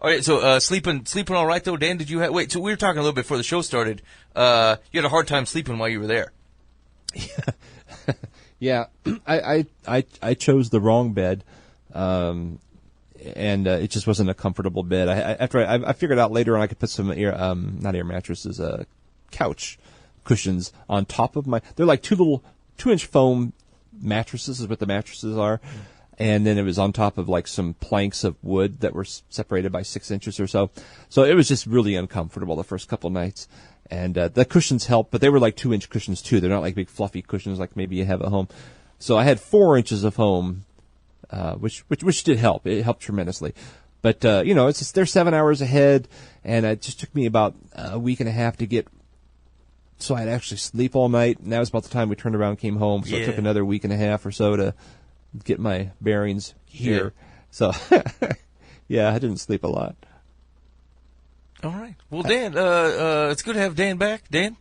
All right, so, sleeping all right though, Dan? So we were talking a little bit before the show started. You had a hard time sleeping while you were there. Yeah, I chose the wrong bed. and it just wasn't a comfortable bed. I figured out later on I could put some not air mattresses, couch cushions on top of they're like two little 2-inch foam mattresses is what the mattresses are. And then it was on top of like some planks of wood that were separated by 6 inches or so. So it was just really uncomfortable the first couple nights. And the cushions helped, but they were like 2-inch cushions too. They're not like big fluffy cushions like maybe you have at home. So I had 4 inches of foam, which did help. It helped tremendously. But they're 7 hours ahead, and it just took me about a week and a half to get. So I'd actually sleep all night, and that was about the time we turned around and came home. So it took another week and a half or so to get my bearings here. So, yeah, I didn't sleep a lot. All right. Well, Dan, it's good to have Dan back. Dan,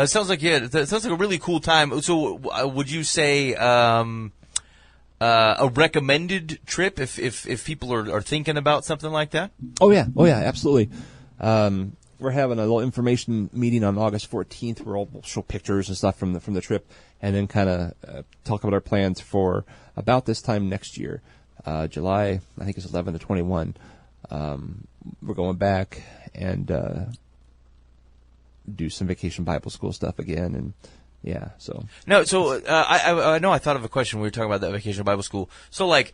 sounds like a really cool time. So, would you say a recommended trip if people are thinking about something like that? Oh yeah, absolutely. We're having a little information meeting on August 14th where we'll show pictures and stuff from the trip, and then kind of talk about our plans for about this time next year, July. I think it's 11 to 21. We're going back and do some vacation Bible school stuff again, and so. No, so I know I thought of a question when we were talking about that vacation Bible school. So like,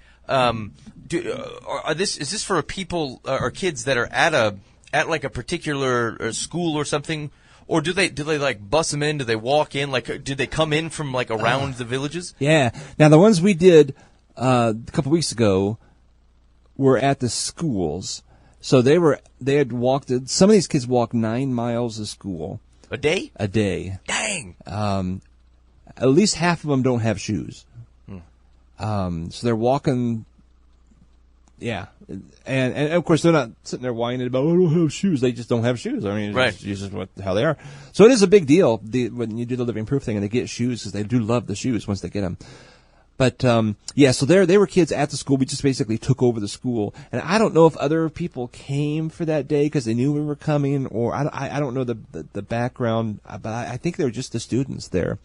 is this for people or kids that are at like a particular school or something, or do they like bus them in? Do they walk in? Like, did they come in from like around the villages? Yeah. Now the ones we did a couple weeks ago were at the schools, so they had walked. Some of these kids walked 9 miles to school a day. Dang. At least half of them don't have shoes. So they're walking. Yeah, and of course they're not sitting there whining about, I don't have shoes. They just don't have shoes. I mean, right. It's just how they are. So it is a big deal when you do the living proof thing and they get shoes, because they do love the shoes once they get them. But so they were kids at the school. We just basically took over the school, and I don't know if other people came for that day because they knew we were coming, or I don't know the background, but I think they were just the students there.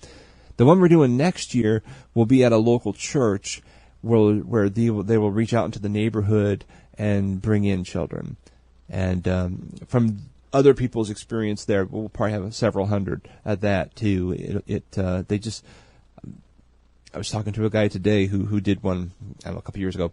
The one we're doing next year will be at a local church, where they will reach out into the neighborhood and bring in children. And from other people's experience there, we'll probably have several hundred at that too. I was talking to a guy today who did one, I don't know, a couple years ago,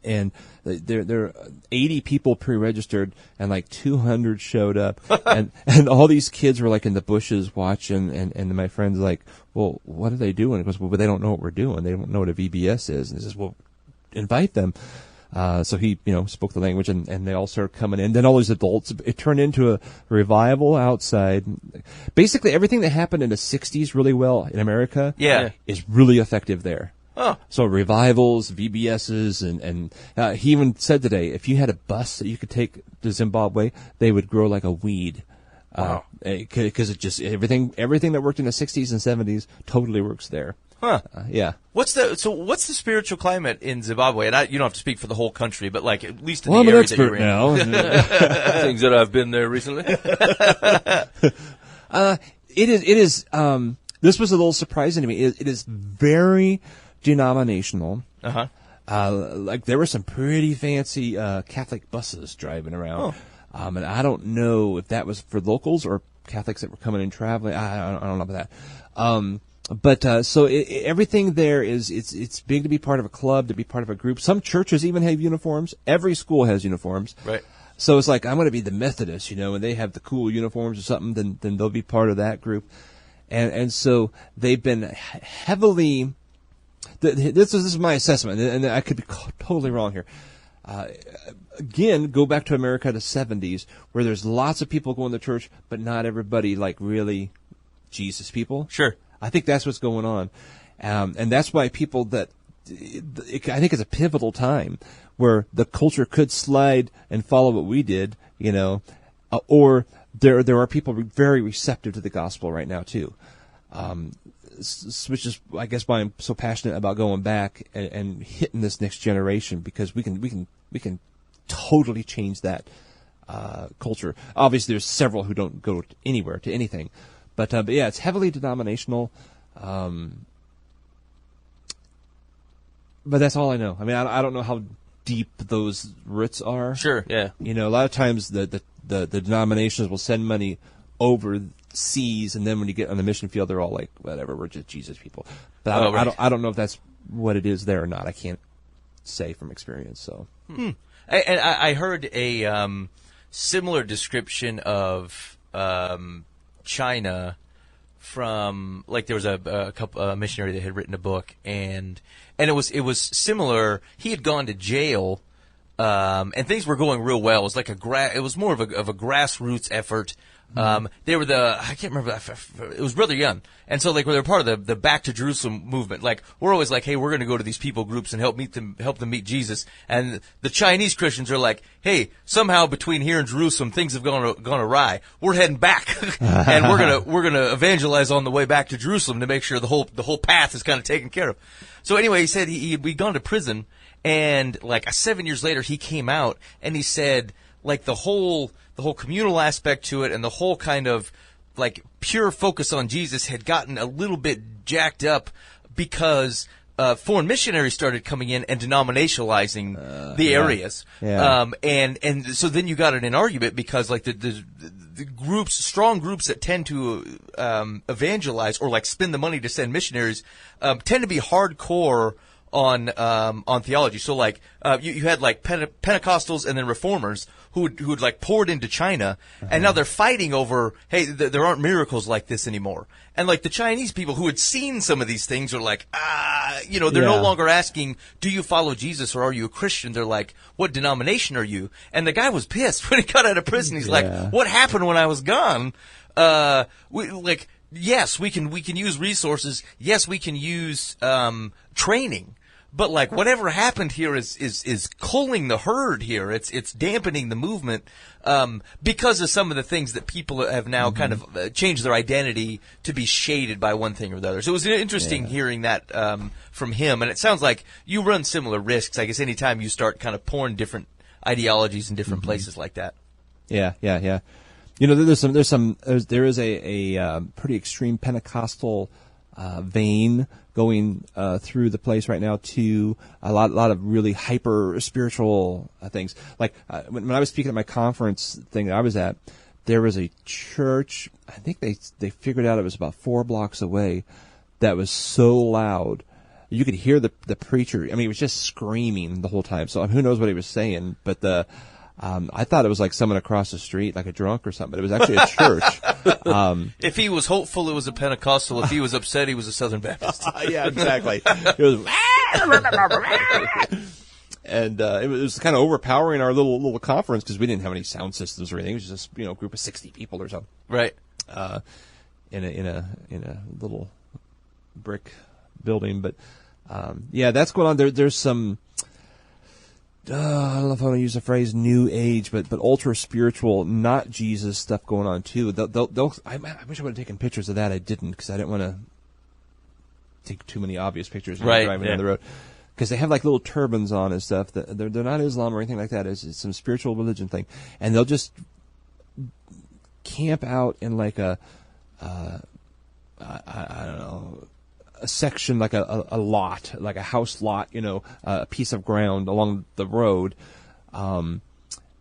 and there are 80 people pre-registered, and like 200 showed up, and all these kids were like in the bushes watching, and my friend's like, well, what are they doing? He goes, well, they don't know what we're doing. They don't know what a VBS is. And he says, well, invite them. So he, spoke the language, and they all started coming in. Then all these adults, it turned into a revival outside. Basically, everything that happened in the 60s really well in America is really effective there. Oh. So revivals, VBSs, and he even said today, if you had a bus that you could take to Zimbabwe, they would grow like a weed. Wow. Because it just, everything that worked in the 60s and 70s totally works there. Huh. Yeah. What's the spiritual climate in Zimbabwe? And you don't have to speak for the whole country, but like at least in I'm the an area that you're expert in. now. Things that I've been there recently. It is, this was a little surprising to me. It is very denominational. Uh-huh. Like there were some pretty fancy, Catholic buses driving around. Oh. And I don't know if that was for locals or Catholics that were coming and traveling. I don't know about that. But everything there it's big to be part of a club, to be part of a group. Some churches even have uniforms. Every school has uniforms. Right. So it's like, I'm going to be the Methodist, and they have the cool uniforms or something, then they'll be part of that group. And so they've been heavily, this is my assessment, and I could be totally wrong here. Again, go back to America, the 70s, where there's lots of people going to church, but not everybody like really Jesus people. Sure. I think that's what's going on. And that's why people I think it's a pivotal time where the culture could slide and follow what we did, or there are people very receptive to the gospel right now too. Which is, I guess, why I'm so passionate about going back and hitting this next generation, because we can totally change that culture. Obviously, there's several who don't go anywhere to anything, but yeah, it's heavily denominational. But that's all I know. I mean, I don't know how deep those roots are. Sure, yeah. You know, a lot of times the denominations will send money overseas, and then when you get on the mission field, they're all like, whatever, we're just Jesus people. But I don't know if that's what it is there or not. I can't say from experience. So, And I heard a similar description of China from, like, there was a missionary that had written a book, and it was similar. He had gone to jail, and things were going real well. It was like it was more of a grassroots effort. They were I can't remember, it was Brother Young. And so, like, they were part of the Back to Jerusalem movement. Like, we're always like, hey, we're going to go to these people groups and help them meet Jesus. And the Chinese Christians are like, hey, somehow between here and Jerusalem, things have gone awry. We're heading back. And we're going to evangelize on the way back to Jerusalem to make sure the whole path is kind of taken care of. So anyway, he said we'd gone to prison, and like 7 years later, he came out, and he said, like, the whole communal aspect to it and the whole kind of, like, pure focus on Jesus had gotten a little bit jacked up because foreign missionaries started coming in and denominationalizing the areas. Yeah. And so then you got in an argument because, like, the groups, strong groups that tend to evangelize or, like, spend the money to send missionaries tend to be hardcore on theology. So, like, you had, like, Pentecostals and then Reformers who'd like poured into China, and now they're fighting over, hey, there aren't miracles like this anymore. And, like, the Chinese people who had seen some of these things are like, they're no longer asking, do you follow Jesus or are you a Christian? They're like, what denomination are you? And the guy was pissed when he got out of prison. He's like, what happened when I was gone? Yes, we can use resources. Yes, we can use training. But, like, whatever happened here is culling the herd here. It's dampening the movement because of some of the things that people have now kind of changed their identity to be shaded by one thing or the other. So it was interesting hearing that from him. And it sounds like you run similar risks, I guess, anytime you start kind of pouring different ideologies in different places like that. Yeah. You know, there is a pretty extreme Pentecostal vein going through the place right now to a lot of really hyper spiritual things. Like when I was speaking at my conference thing that I was at, there was a church. I think they figured out it was about 4 blocks away. That was so loud, you could hear the preacher. I mean, he was just screaming the whole time. So who knows what he was saying? But I thought it was like someone across the street, like a drunk or something, but it was actually a church. If he was hopeful, it was a Pentecostal. If he was upset, he was a Southern Baptist. Yeah, exactly. It was, and it was kind of overpowering our little conference because we didn't have any sound systems or anything. It was just a group of 60 people or so. Right. In a little brick building, but that's going on. There's some. I don't know if I want to use the phrase "new age," but ultra spiritual, not Jesus stuff going on too. I wish I would have taken pictures of that. I didn't because I didn't want to take too many obvious pictures driving down the road. Because they have like little turbans on and stuff. They're not Islam or anything like that. It's some spiritual religion thing, and they'll just camp out in like I don't know. A section, like a lot, like a house lot, a piece of ground along the road, and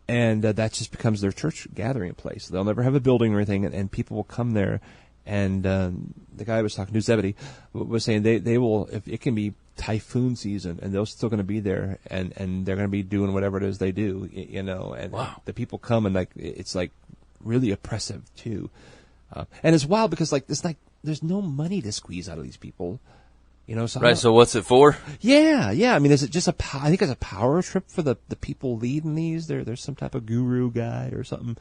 that just becomes their church gathering place. They'll never have a building or anything, and people will come there. And the guy I was talking to, Zebedee, was saying they will, if it can be typhoon season, and they're still going to be there, and they're going to be doing whatever it is they do, And wow. The people come, and like it's like really oppressive too, and it's wild because like it's like. There's no money to squeeze out of these people, So right. So what's it for? Yeah. I mean, is it just I think it's a power trip for the people leading these. There's some type of guru guy or something.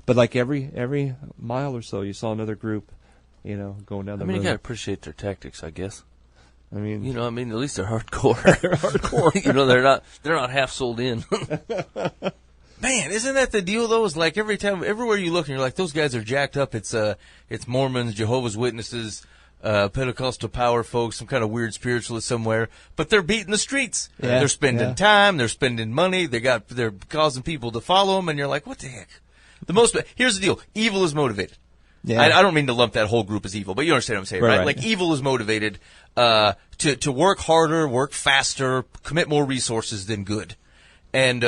But like every mile or so, you saw another group, going down the road. You gotta appreciate their tactics, I guess. I mean, at least they're hardcore. They're hardcore. They're not half sold in. Man, isn't that the deal though? Is like everywhere you look and you're like, those guys are jacked up. It's Mormons, Jehovah's Witnesses, Pentecostal power folks, some kind of weird spiritualist somewhere, but they're beating the streets. Yeah, they're spending time, they're spending money, they're causing people to follow them, and you're like, what the heck? Here's the deal. Evil is motivated. Yeah. I don't mean to lump that whole group as evil, but you understand what I'm saying, right? Like evil is motivated, to work harder, work faster, commit more resources than good. And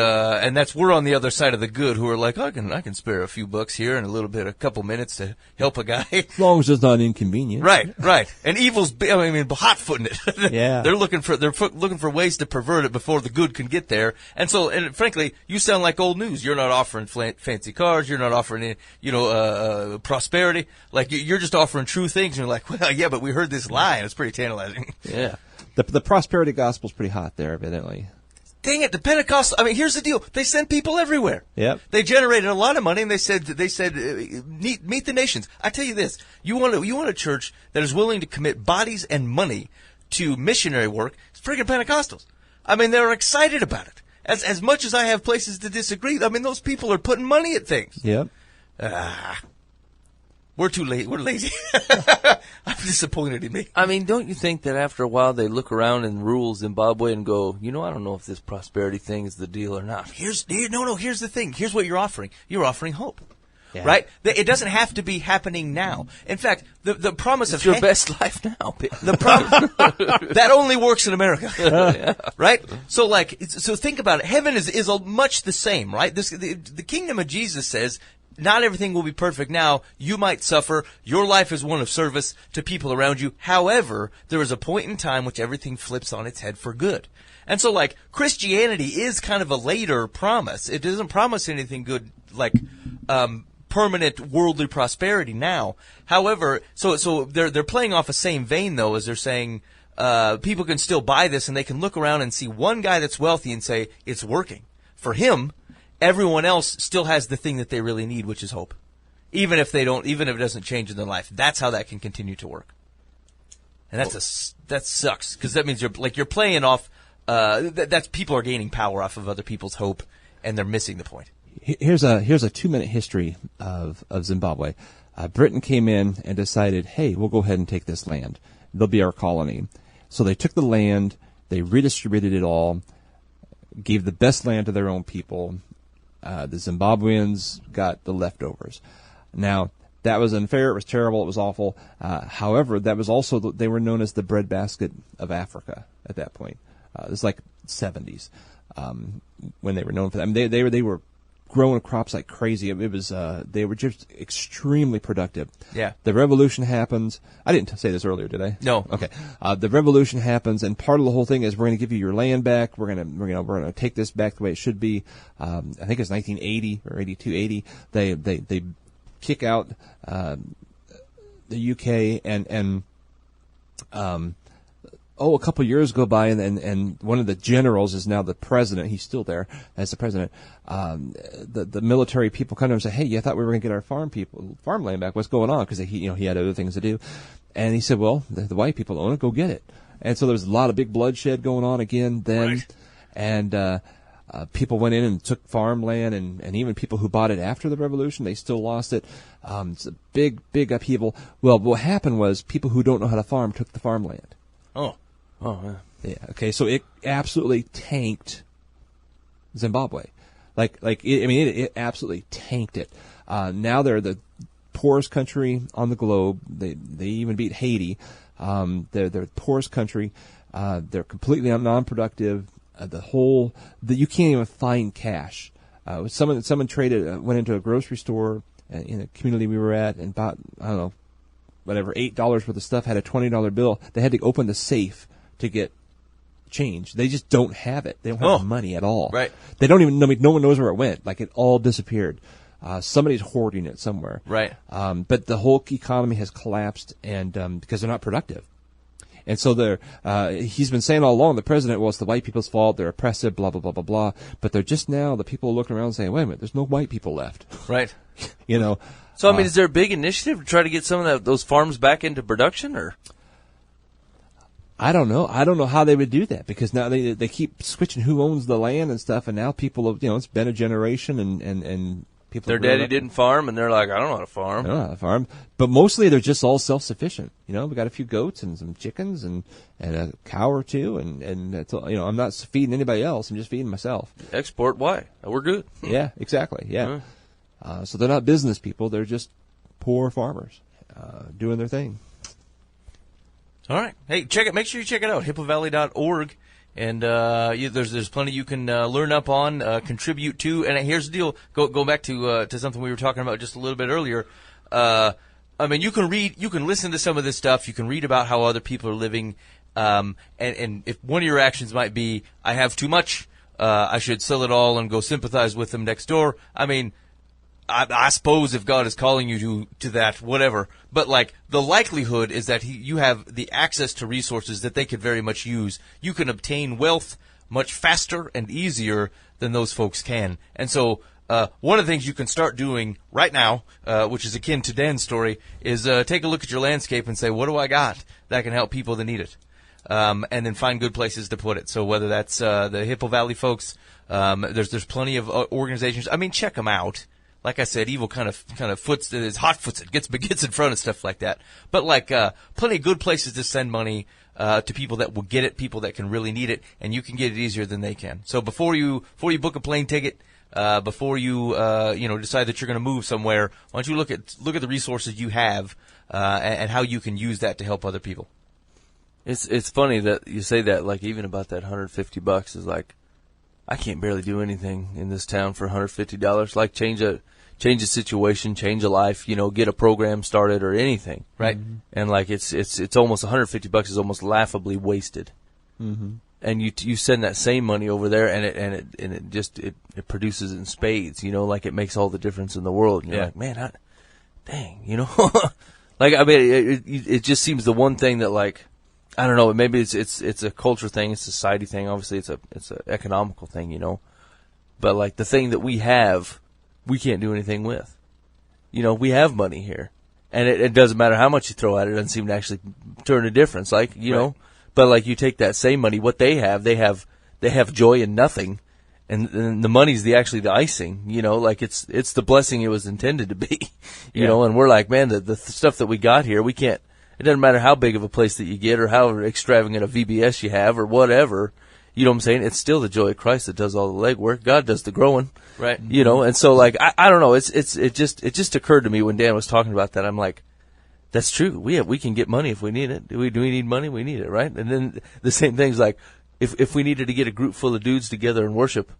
we're on the other side of the good, who are like, I can spare a few bucks here and a couple minutes to help a guy. As long as it's not inconvenient. Right. And evil's, hot-footing it. Yeah. They're looking for ways to pervert it before the good can get there. And frankly, you sound like old news. You're not offering fancy cars. You're not offering, prosperity. Like, you're just offering true things. And you're like, well, yeah, but we heard this lie, and it's pretty tantalizing. Yeah. The prosperity gospel's pretty hot there, evidently. Dang it, the Pentecostal, here's the deal. They sent people everywhere. Yep. They generated a lot of money, and they said, meet the nations. I tell you this, you want a church that is willing to commit bodies and money to missionary work, it's friggin' Pentecostals. They're excited about it. As much as I have places to disagree, those people are putting money at things. Yep. We're too late. We're lazy. I'm disappointed in me. Don't you think that after a while they look around in rural Zimbabwe and go, I don't know if this prosperity thing is the deal or not. Here's the thing. Here's what you're offering. You're offering hope. Yeah. Right? It doesn't have to be happening now. In fact, the promise It's of your best life now. that only works in America. Right? So think about it. Heaven is much the same, right? The kingdom of Jesus says, not everything will be perfect now. You might suffer. Your life is one of service to people around you. However, there is a point in time which everything flips on its head for good. And so, Christianity is kind of a later promise. It doesn't promise anything good, permanent worldly prosperity now. However, so they're playing off the same vein, though, as they're saying, people can still buy this, and they can look around and see one guy that's wealthy and say, it's working. For him, everyone else still has the thing that they really need, which is hope. Even if it doesn't change in their life. That's how that can continue to work. And that sucks, because that means you're playing off, that's people are gaining power off of other people's hope, and they're missing the point. Here's a 2-minute history of Zimbabwe. Britain came in and decided, hey, we'll go ahead and take this land. They'll be our colony. So they took the land, they redistributed it all, gave the best land to their own people. The Zimbabweans got the leftovers. Now, that was unfair. It was terrible. It was awful. However, that was also they were known as the breadbasket of Africa at that point. It was like 70s when they were known for that. They were growing crops like crazy. It was they were just extremely productive. Yeah. The revolution happens. I didn't say this earlier, did I? No. Okay. The revolution happens, and part of the whole thing is we're going to give you your land back. We're going to take this back the way it should be. I think it's 1980 or 82, 80. They kick out the UK and a couple of years go by, and one of the generals is now the president. He's still there as the president. The military people come to him and say, "Hey, you thought we were going to get our farmland back? What's going on?" Because he had other things to do, and he said, "Well, the white people own it. Go get it." And so there was a lot of big bloodshed going on again then, right. And people went in and took farmland, and even people who bought it after the revolution, they still lost it. It's a big upheaval. Well, what happened was people who don't know how to farm took the farmland. Oh, yeah. Yeah. Okay. So it absolutely tanked Zimbabwe. It absolutely tanked it. Now they're the poorest country on the globe. They even beat Haiti. They're the poorest country. They're completely non-productive. You can't even find cash. Someone traded, went into a grocery store in a community we were at and bought, I don't know, whatever, $8 worth of stuff, had a $20 bill. They had to open the safe to get change. They just don't have it. They don't have money at all. Right. They don't even know. No one knows where it went. Like, it all disappeared. Somebody's hoarding it somewhere. Right. But the whole economy has collapsed, and because they're not productive. And so he's been saying all along, the president, well, it's the white people's fault. They're oppressive, blah, blah, blah, blah, blah. But they're just now, the people are looking around and saying, wait a minute, there's no white people left. Right. So, is there a big initiative to try to get some of those farms back into production, or? I don't know. I don't know how they would do that, because now they keep switching who owns the land and stuff, and now people have, it's been a generation, and people. Their daddy didn't farm, and they're like, I don't know how to farm. I don't know how to farm. But mostly they're just all self-sufficient. We got a few goats and some chickens and a cow or two, and that's all, I'm not feeding anybody else. I'm just feeding myself. Export, why? We're good. Yeah, exactly. Yeah. So they're not business people. They're just poor farmers doing their thing. All right. Hey, check it. Make sure you check it out. HippoValley.org And there's plenty you can learn up on, contribute to. And here's the deal: go back to something we were talking about just a little bit earlier. I mean, you can listen to some of this stuff. You can read about how other people are living. And if one of your actions might be, I have too much, I should sell it all and go sympathize with them next door. I mean, I suppose if God is calling you to that, whatever. But like the likelihood is that you have the access to resources that they could very much use. You can obtain wealth much faster and easier than those folks can. And so one of the things you can start doing right now, which is akin to Dan's story, is take a look at your landscape and say, what do I got that can help people that need it? And then find good places to put it. So whether that's the Hippo Valley folks, there's plenty of organizations. I mean, check them out. Like I said, evil kind of is hot-foots it, gets in front of stuff like that. But like plenty of good places to send money to people that will get it, people that can really need it, and you can get it easier than they can. So before you book a plane ticket, before you decide that you're going to move somewhere, why don't you look at the resources you have and how you can use that to help other people. It's funny that you say that, like even about that $150 is like, I can't barely do anything in this town for $150. Like change a situation, change a life, get a program started or anything. Right. Mm-hmm. And like it's almost $150 is almost laughably wasted. Mm-hmm. And you send that same money over there and it produces in spades, like it makes all the difference in the world. And you're like, man, dang, like, I mean, it just seems the one thing that like, I don't know. Maybe it's a culture thing, it's a society thing. Obviously, it's a economical thing, But like the thing that we have, we can't do anything with. We have money here, and it doesn't matter how much you throw at it. It doesn't seem to actually turn a difference. Like know, but like you take that same money, what they have joy in nothing, and the money's actually the icing. Like it's the blessing it was intended to be. You know, and we're like, man, the stuff that we got here, we can't. It doesn't matter how big of a place that you get or how extravagant a VBS you have or whatever. You know what I'm saying? It's still the joy of Christ that does all the legwork. God does the growing. Right. And so like, I don't know. It just occurred to me when Dan was talking about that. I'm like, that's true. We can get money if we need it. Do we need money? We need it, right? And then the same thing's like, if we needed to get a group full of dudes together and worship,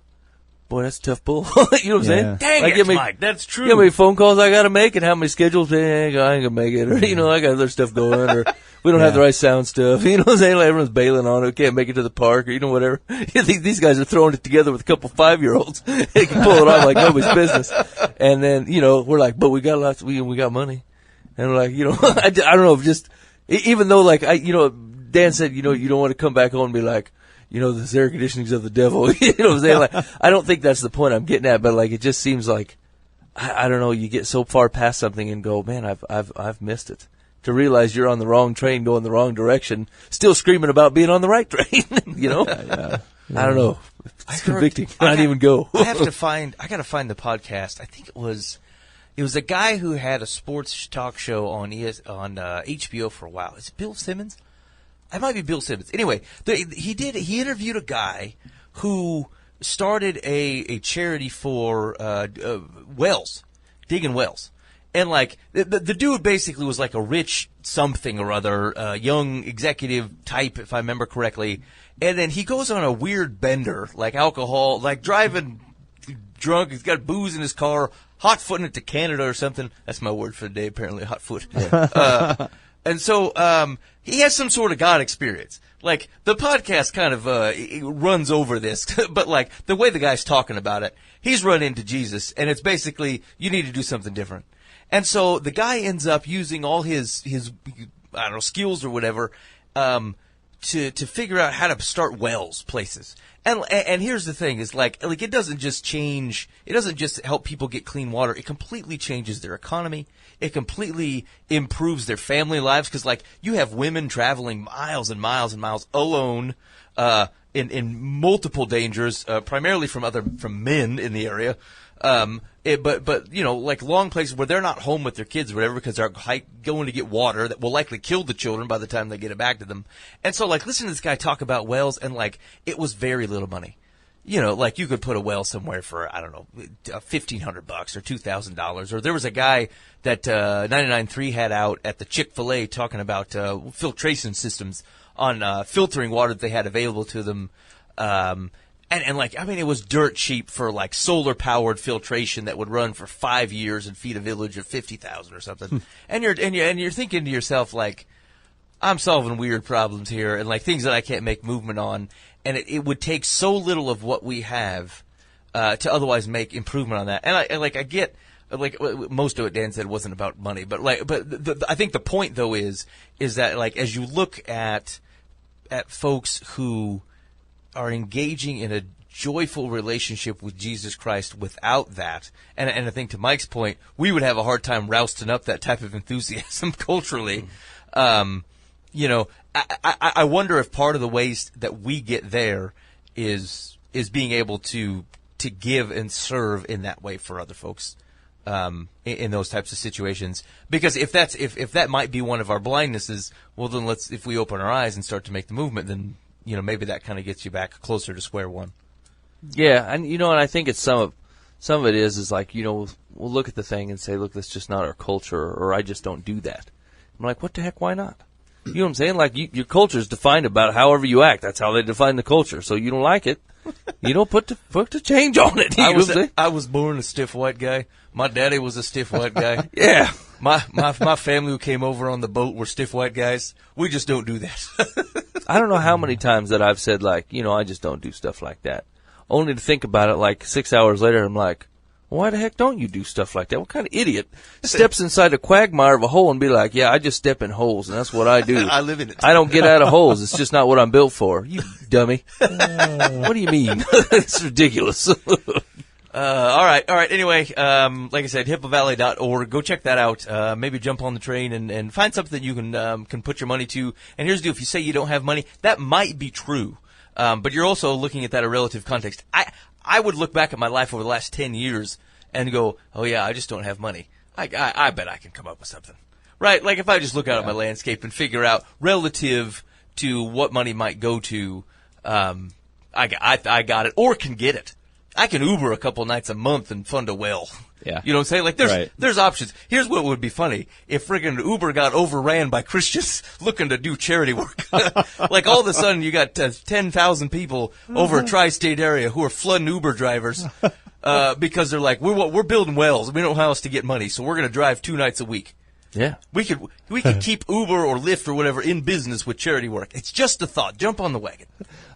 boy, that's tough bull. You know what I'm saying? Dang like, it, Mike, that's true. You know how many phone calls I got to make and how many schedules? I ain't gonna make it. Or, I got other stuff going. Or we don't have the right sound stuff. You know what I'm saying? Like, everyone's bailing on it. Can't make it to the park or, whatever. These guys are throwing it together with a couple 5-year-olds. They can pull it off like nobody's business. And then, we're like, but we got lots, we got money. And we're like, I don't know, just, even though like, Dan said, you don't want to come back home and be like, this air conditioning's of the devil. You know what I'm saying? Like, I don't think that's the point I'm getting at, but like, it just seems like, I don't know, you get so far past something and go, man, I've missed it. To realize you're on the wrong train, going the wrong direction, still screaming about being on the right train, I don't know. It's convicting. I didn't even go. I gotta find the podcast. I think it was a guy who had a sports talk show on HBO for a while. Is it Bill Simmons? It might be Bill Simmons. Anyway, he interviewed a guy who started a charity for wells, digging wells. And like the dude basically was like a rich something or other, young executive type, if I remember correctly. And then he goes on a weird bender, like alcohol, like driving drunk. He's got booze in his car, hot footing it to Canada or something. That's my word for the day, apparently, hot foot. Yeah. And so he has some sort of God experience. Like, the podcast kind of it runs over this, but like, the way the guy's talking about it, he's run into Jesus, and it's basically, you need to do something different. And so the guy ends up using all his I don't know, skills or whatever, to figure out how to start wells places. And here's the thing, is like it doesn't just help people get clean water. It completely changes their economy. It completely improves their family lives, because like, you have women traveling miles and miles and miles alone, in multiple dangers, primarily from men in the area. But like long places where they're not home with their kids or whatever, because they're going to get water that will likely kill the children by the time they get it back to them. And so like, listen to this guy talk about wells, and like, it was very little money. Like, you could put a well somewhere for, I don't know, $1,500 or $2,000. Or there was a guy that 99.3 had out at the Chick-fil-A talking about filtration systems filtering water that they had available to them. And like, I mean, it was dirt cheap for like solar powered filtration that would run for 5 years and feed a village of 50,000 or something. And you're thinking to yourself like, I'm solving weird problems here and like things that I can't make movement on. And it would take so little of what we have, to otherwise make improvement on that. And I get, like, most of what Dan said wasn't about money, but I think the point though is that like, as you look at folks who are engaging in a joyful relationship with Jesus Christ without that, and I think to Mike's point, we would have a hard time rousting up that type of enthusiasm culturally. You know, I wonder if part of the ways that we get there is being able to give and serve in that way for other folks, in those types of situations. Because if that might be one of our blindnesses, well then if we open our eyes and start to make the movement, then you know, maybe that kind of gets you back closer to square one. Yeah, and you know, and I think it's some of it is like, you know, we'll look at the thing and say, look, that's just not our culture, or I just don't do that. I'm like, what the heck? Why not? You know what I'm saying? Like, your culture is defined about however you act. That's how they define the culture. So you don't like it, you don't put the change on it. I was born a stiff white guy. My daddy was a stiff white guy. Yeah. My family who came over on the boat were stiff white guys. We just don't do that. I don't know how many times that I've said, like, you know, I just don't do stuff like that. Only to think about it, like, 6 hours later, I'm like, why the heck don't you do stuff like that? What kind of idiot steps inside a quagmire of a hole and be like, yeah, I just step in holes, and that's what I do. I live in it. I don't get out of holes. It's just not what I'm built for. You dummy. What do you mean? It's ridiculous. All right. Anyway, like I said, hippovalley.org. Go check that out. Maybe jump on the train and find something that you can put your money to. And here's the deal. If you say you don't have money, that might be true. But you're also looking at that in relative context. I would look back at my life over the last 10 years and go, oh yeah, I just don't have money. I bet I can come up with something. Right? Like if I just look out at my landscape and figure out relative to what money might go to, I got it or can get it. I can Uber a couple nights a month and fund a well. Yeah. You know what I'm saying? Like there's options. Here's what would be funny. If friggin' Uber got overran by Christians looking to do charity work. Like all of a sudden you got 10,000 people over a tri-state area who are flooding Uber drivers, because they're like, we're building wells. We don't know how else to get money. So we're going to drive 2 nights a week. Yeah. We could keep Uber or Lyft or whatever in business with charity work. It's just a thought. Jump on the wagon.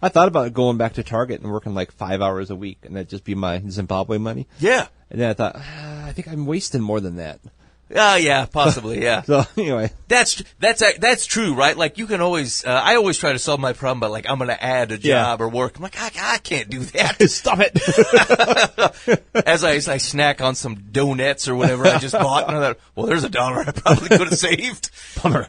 I thought about going back to Target and working like 5 hours a week, and that'd just be my Zimbabwe money. Yeah. And then I thought, I think I'm wasting more than that. Yeah, possibly, yeah. So anyway, that's true, right? Like you can always, I always try to solve my problem by like I'm going to add a job or work. I'm like, I can't do that. Stop it. As I snack on some donuts or whatever I just bought, and I thought, well, there's $1 I probably could have saved. Bummer.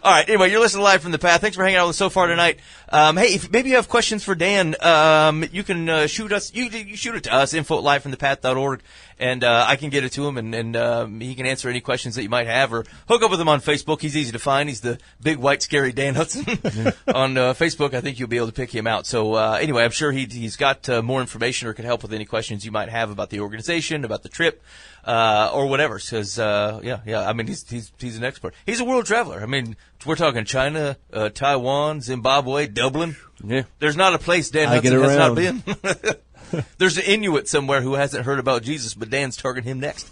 All right. Anyway, you're listening live from the path. Thanks for hanging out with us so far tonight. Hey, if maybe you have questions for Dan, you can shoot us. You shoot it to us, info@livefromthepath.org, and I can get it to him, and he can answer any questions that you might have, or hook up with him on Facebook. He's easy to find. He's the big white scary Dan Hudson on Facebook. I think you'll be able to pick him out. So anyway, I'm sure he's got more information or can help with any questions you might have about the organization, about the trip. Or whatever, because I mean he's an expert. He's a world traveler. I mean, we're talking China, Taiwan, Zimbabwe, Dublin. Yeah, there's not a place Dan Hudson has not been. There's an Inuit somewhere who hasn't heard about Jesus, but Dan's targeting him next.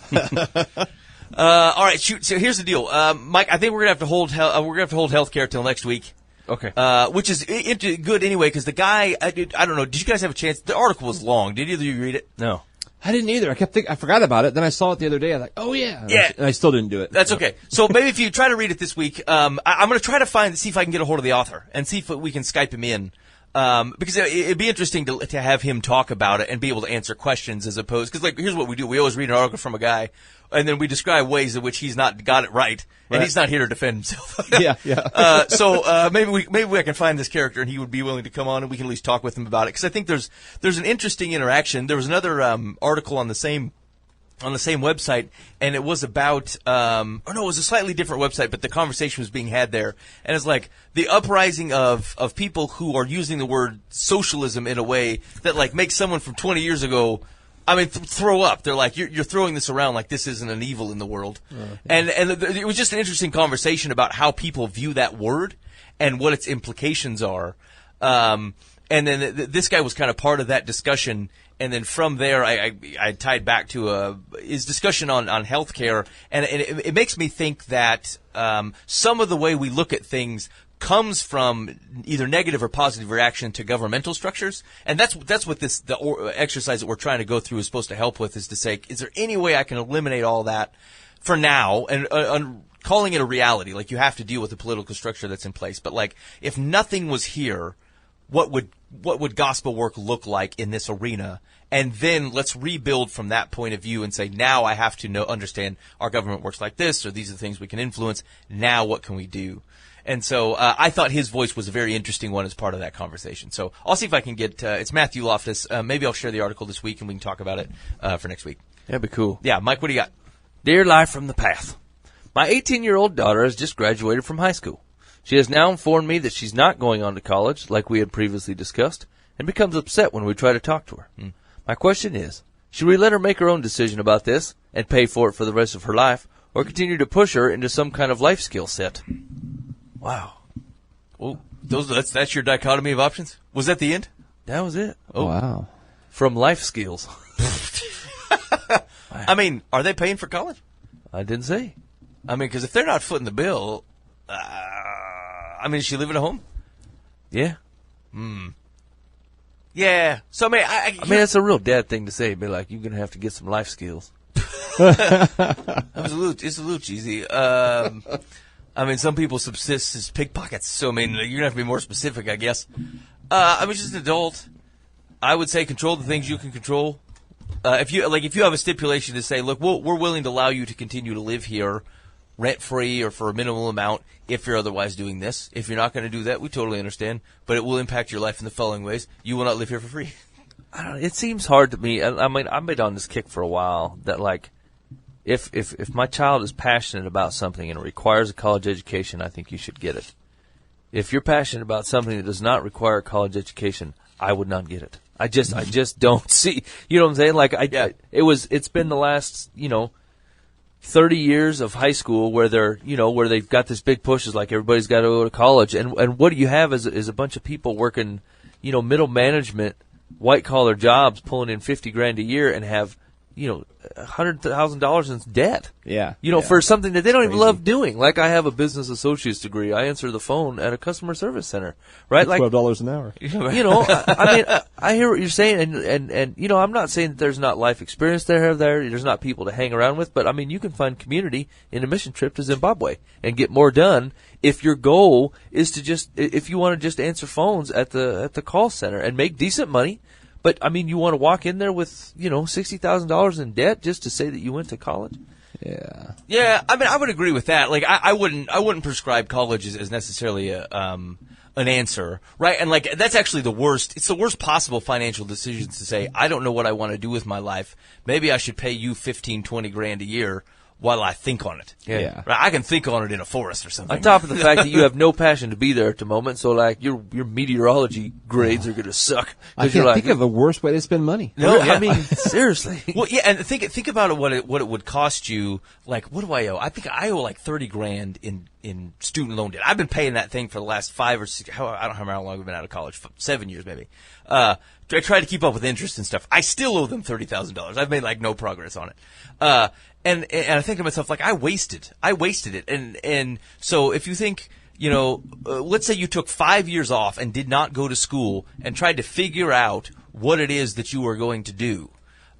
All right, shoot. So here's the deal, Mike. I think we're gonna have to hold healthcare till next week. Okay. Which is good anyway, because the guy I don't know. Did you guys have a chance? The article was long. Did either of you read it? No. I didn't either. I forgot about it. Then I saw it the other day. I was like, oh yeah. Yeah. And I still didn't do it. That's okay. So maybe if you try to read it this week, I'm going to try to see if I can get a hold of the author and see if we can Skype him in. Because it'd be interesting to have him talk about it and be able to answer questions as opposed, because like, here's what we do. We always read an article from a guy and then we describe ways in which he's not got it right. And he's not here to defend himself. Yeah. So maybe I can find this character and he would be willing to come on and we can at least talk with him about it. Cause I think there's an interesting interaction. There was another, article on the same website, and it was about, it was a slightly different website, but the conversation was being had there. And it's like the uprising of people who are using the word socialism in a way that like makes someone from 20 years ago, I mean, throw up. They're like, you're throwing this around like this isn't an evil in the world. And it was just an interesting conversation about how people view that word. and what its implications are. And then this guy was kind of part of that discussion. And then from there, I tied back to his discussion on healthcare, and it makes me think that some of the way we look at things comes from either negative or positive reaction to governmental structures, and that's what the exercise that we're trying to go through is supposed to help with, is to say, is there any way I can eliminate all that for now, and calling it a reality, like you have to deal with the political structure that's in place, but like if nothing was here, what would gospel work look like in this arena? And then let's rebuild from that point of view and say, now I have to understand our government works like this, or these are the things we can influence. Now what can we do? And so I thought his voice was a very interesting one as part of that conversation. So I'll see if I can get it's Matthew Loftus. Maybe I'll share the article this week and we can talk about it for next week. That'd be cool. Yeah, Mike, what do you got? Dear Life from the Path. My 18-year-old daughter has just graduated from high school. She has now informed me that she's not going on to college, like we had previously discussed, and becomes upset when we try to talk to her. My question is, should we let her make her own decision about this and pay for it for the rest of her life, or continue to push her into some kind of life skill set? Wow. Well, that's your dichotomy of options? Was that the end? That was it. Oh, wow. From life skills. I mean, are they paying for college? I didn't say. I mean, because if they're not footing the bill, I mean, is she living at home? Yeah. Yeah. So, I mean, that's a real dad thing to say. Be like, you're going to have to get some life skills. it's a little cheesy. I mean, some people subsist as pickpockets, so I mean, you're gonna have to be more specific, I guess. I mean, just an adult, I would say control the things you can control. If you have a stipulation to say, look, we're willing to allow you to continue to live here rent free or for a minimal amount if you're otherwise doing this. If you're not going to do that, we totally understand, but it will impact your life in the following ways. You will not live here for free. I don't know, it seems hard to me. I mean, I've been on this kick for a while that like, if my child is passionate about something and it requires a college education, I think you should get it. If you're passionate about something that does not require a college education, I would not get it. I just don't see, you know what I'm saying? Like it's been the last, 30 years of high school where where they've got this big push is like everybody's got to go to college. And what you have is a bunch of people working, middle management, white collar jobs pulling in $50,000 a year and have, $100,000 in debt. Yeah. For something that they don't even love doing. Like I have a business associate's degree. I answer the phone at a customer service center, right? Like $12 an hour. I mean, I hear what you're saying, and I'm not saying that there's not life experience there's not people to hang around with, but I mean, you can find community in a mission trip to Zimbabwe and get more done if your goal is to if you want to just answer phones at the call center and make decent money. But I mean, you want to walk in there with $60,000 in debt just to say that you went to college? Yeah. Yeah, I mean, I would agree with that. Like, I wouldn't prescribe college as necessarily an answer, right? And like, that's actually the worst. It's the worst possible financial decision to say, I don't know what I want to do with my life. Maybe I should pay you $15,000-$20,000 a year while I think on it. Yeah. Right? I can think on it in a forest or something. On top of the fact that you have no passion to be there at the moment, so like your meteorology grades are going to suck. I can't think of a worse way to spend money. No, I mean, seriously. Well, yeah, and think about it, what it would cost you. Like, what do I owe? I think I owe like $30,000 in student loan debt. I've been paying that thing for the last 5 or 6. I don't know how long we've been out of college. 7 years maybe. I try to keep up with interest and stuff. I still owe them $30,000. I've made like no progress on it. And I think to myself, like, I wasted it. And so if you think, let's say you took 5 years off and did not go to school and tried to figure out what it is that you were going to do.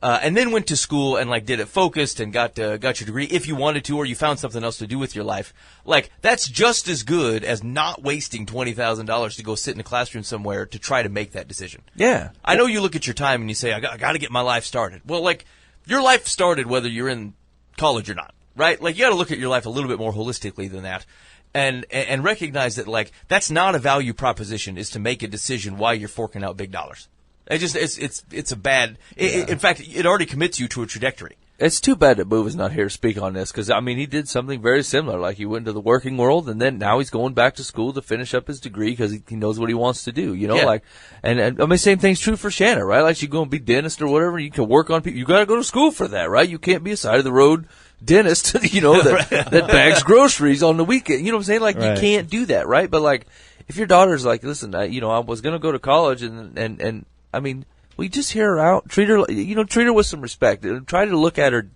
And then went to school and like did it focused and got your degree if you wanted to, or you found something else to do with your life. Like, that's just as good as not wasting $20,000 to go sit in a classroom somewhere to try to make that decision. Yeah. I know you look at your time and you say, I got to get my life started. Well, like, your life started whether you're in college or not, right? Like, you got to look at your life a little bit more holistically than that, and recognize that like that's not a value proposition, is to make a decision while you're forking out big dollars. It's a bad. In fact, it already commits you to a trajectory. It's too bad that Boob is not here to speak on this, because I mean, he did something very similar. Like, he went into the working world, and then now he's going back to school to finish up his degree because he knows what he wants to do. Yeah. Like, and I mean, same thing's true for Shanna, right? Like, she's going to be dentist or whatever. You can work on people. You got to go to school for that, right? You can't be a side of the road dentist, that bags groceries on the weekend. You know what I'm saying? Like, right. You can't do that, right? But like, if your daughter's like, listen, I was going to go to college and I mean, we just hear her out, treat her with some respect. Try to look at her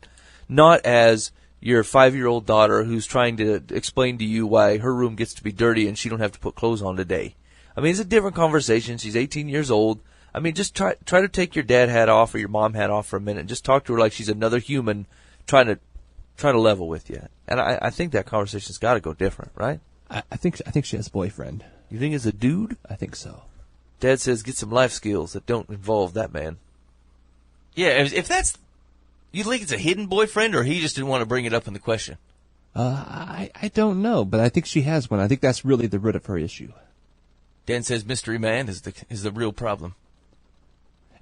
not as your 5-year-old daughter who's trying to explain to you why her room gets to be dirty and she don't have to put clothes on today. I mean, it's a different conversation. She's 18 years old. I mean, just try to take your dad hat off or your mom hat off for a minute and just talk to her like she's another human trying to level with you. And I think that conversation's got to go different, right? I think she has a boyfriend. You think it's a dude? I think so. Dad says get some life skills that don't involve that man. Yeah, if that's, you think it's a hidden boyfriend, or he just didn't want to bring it up in the question? I don't know, but I think she has one. I think that's really the root of her issue. Dan says mystery man is the real problem.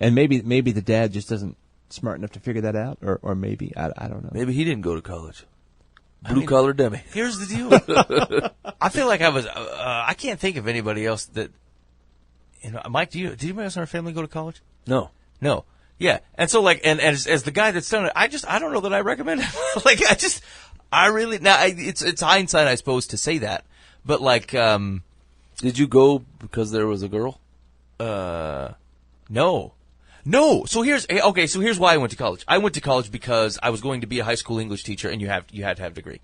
And maybe the dad just isn't smart enough to figure that out, or maybe I don't know. Maybe he didn't go to college. Blue collar dummy. Here's the deal. I feel like I can't think of anybody else that, Mike, did anybody else in our family go to college? No. Yeah. And so and as the guy that's done it, I don't know that I recommend it. It's hindsight, I suppose, to say that. But did you go because there was a girl? No. So here's why I went to college. I went to college because I was going to be a high school English teacher, and you had to have a degree.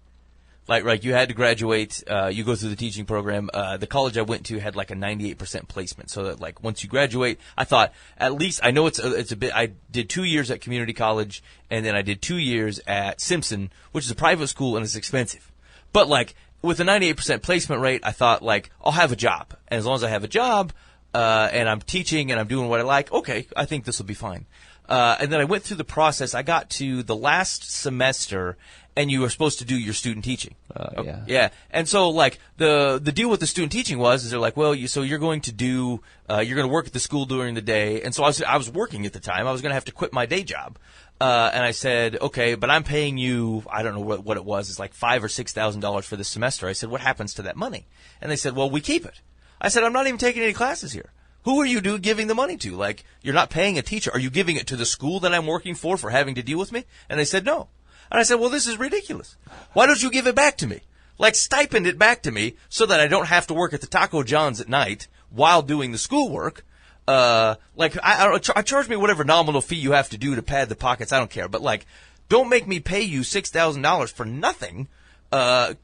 You had to graduate, you go through the teaching program. The college I went to had a 98% placement. So that once you graduate, I thought at least, I know it's a bit, I did 2 years at community college, and then I did 2 years at Simpson, which is a private school and it's expensive. But with a 98% placement rate, I thought I'll have a job. And as long as I have a job, and I'm teaching and I'm doing what I like, okay, I think this will be fine. And then I went through the process. I got to the last semester, and you were supposed to do your student teaching. Yeah. Yeah. And so, the deal with the student teaching is they're well, so you're going to do, you're going to work at the school during the day. And so I was working at the time. I was going to have to quit my day job. And I said, okay, but I'm paying you, I don't know what it was. It's $5,000 or $6,000 for this semester. I said, what happens to that money? And they said, well, we keep it. I said, I'm not even taking any classes here. Who are you giving the money to? You're not paying a teacher. Are you giving it to the school that I'm working for having to deal with me? And they said, no. And I said, well, this is ridiculous. Why don't you give it back to me? Stipend it back to me so that I don't have to work at the Taco John's at night while doing the schoolwork. I charge me whatever nominal fee you have to do to pad the pockets. I don't care. But don't make me pay you $6,000 for nothing.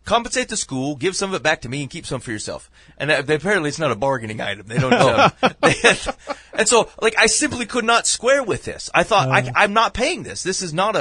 Compensate the school, give some of it back to me, and keep some for yourself. And apparently it's not a bargaining item. They don't. And so, I simply could not square with this. I thought, I'm not paying this. This is not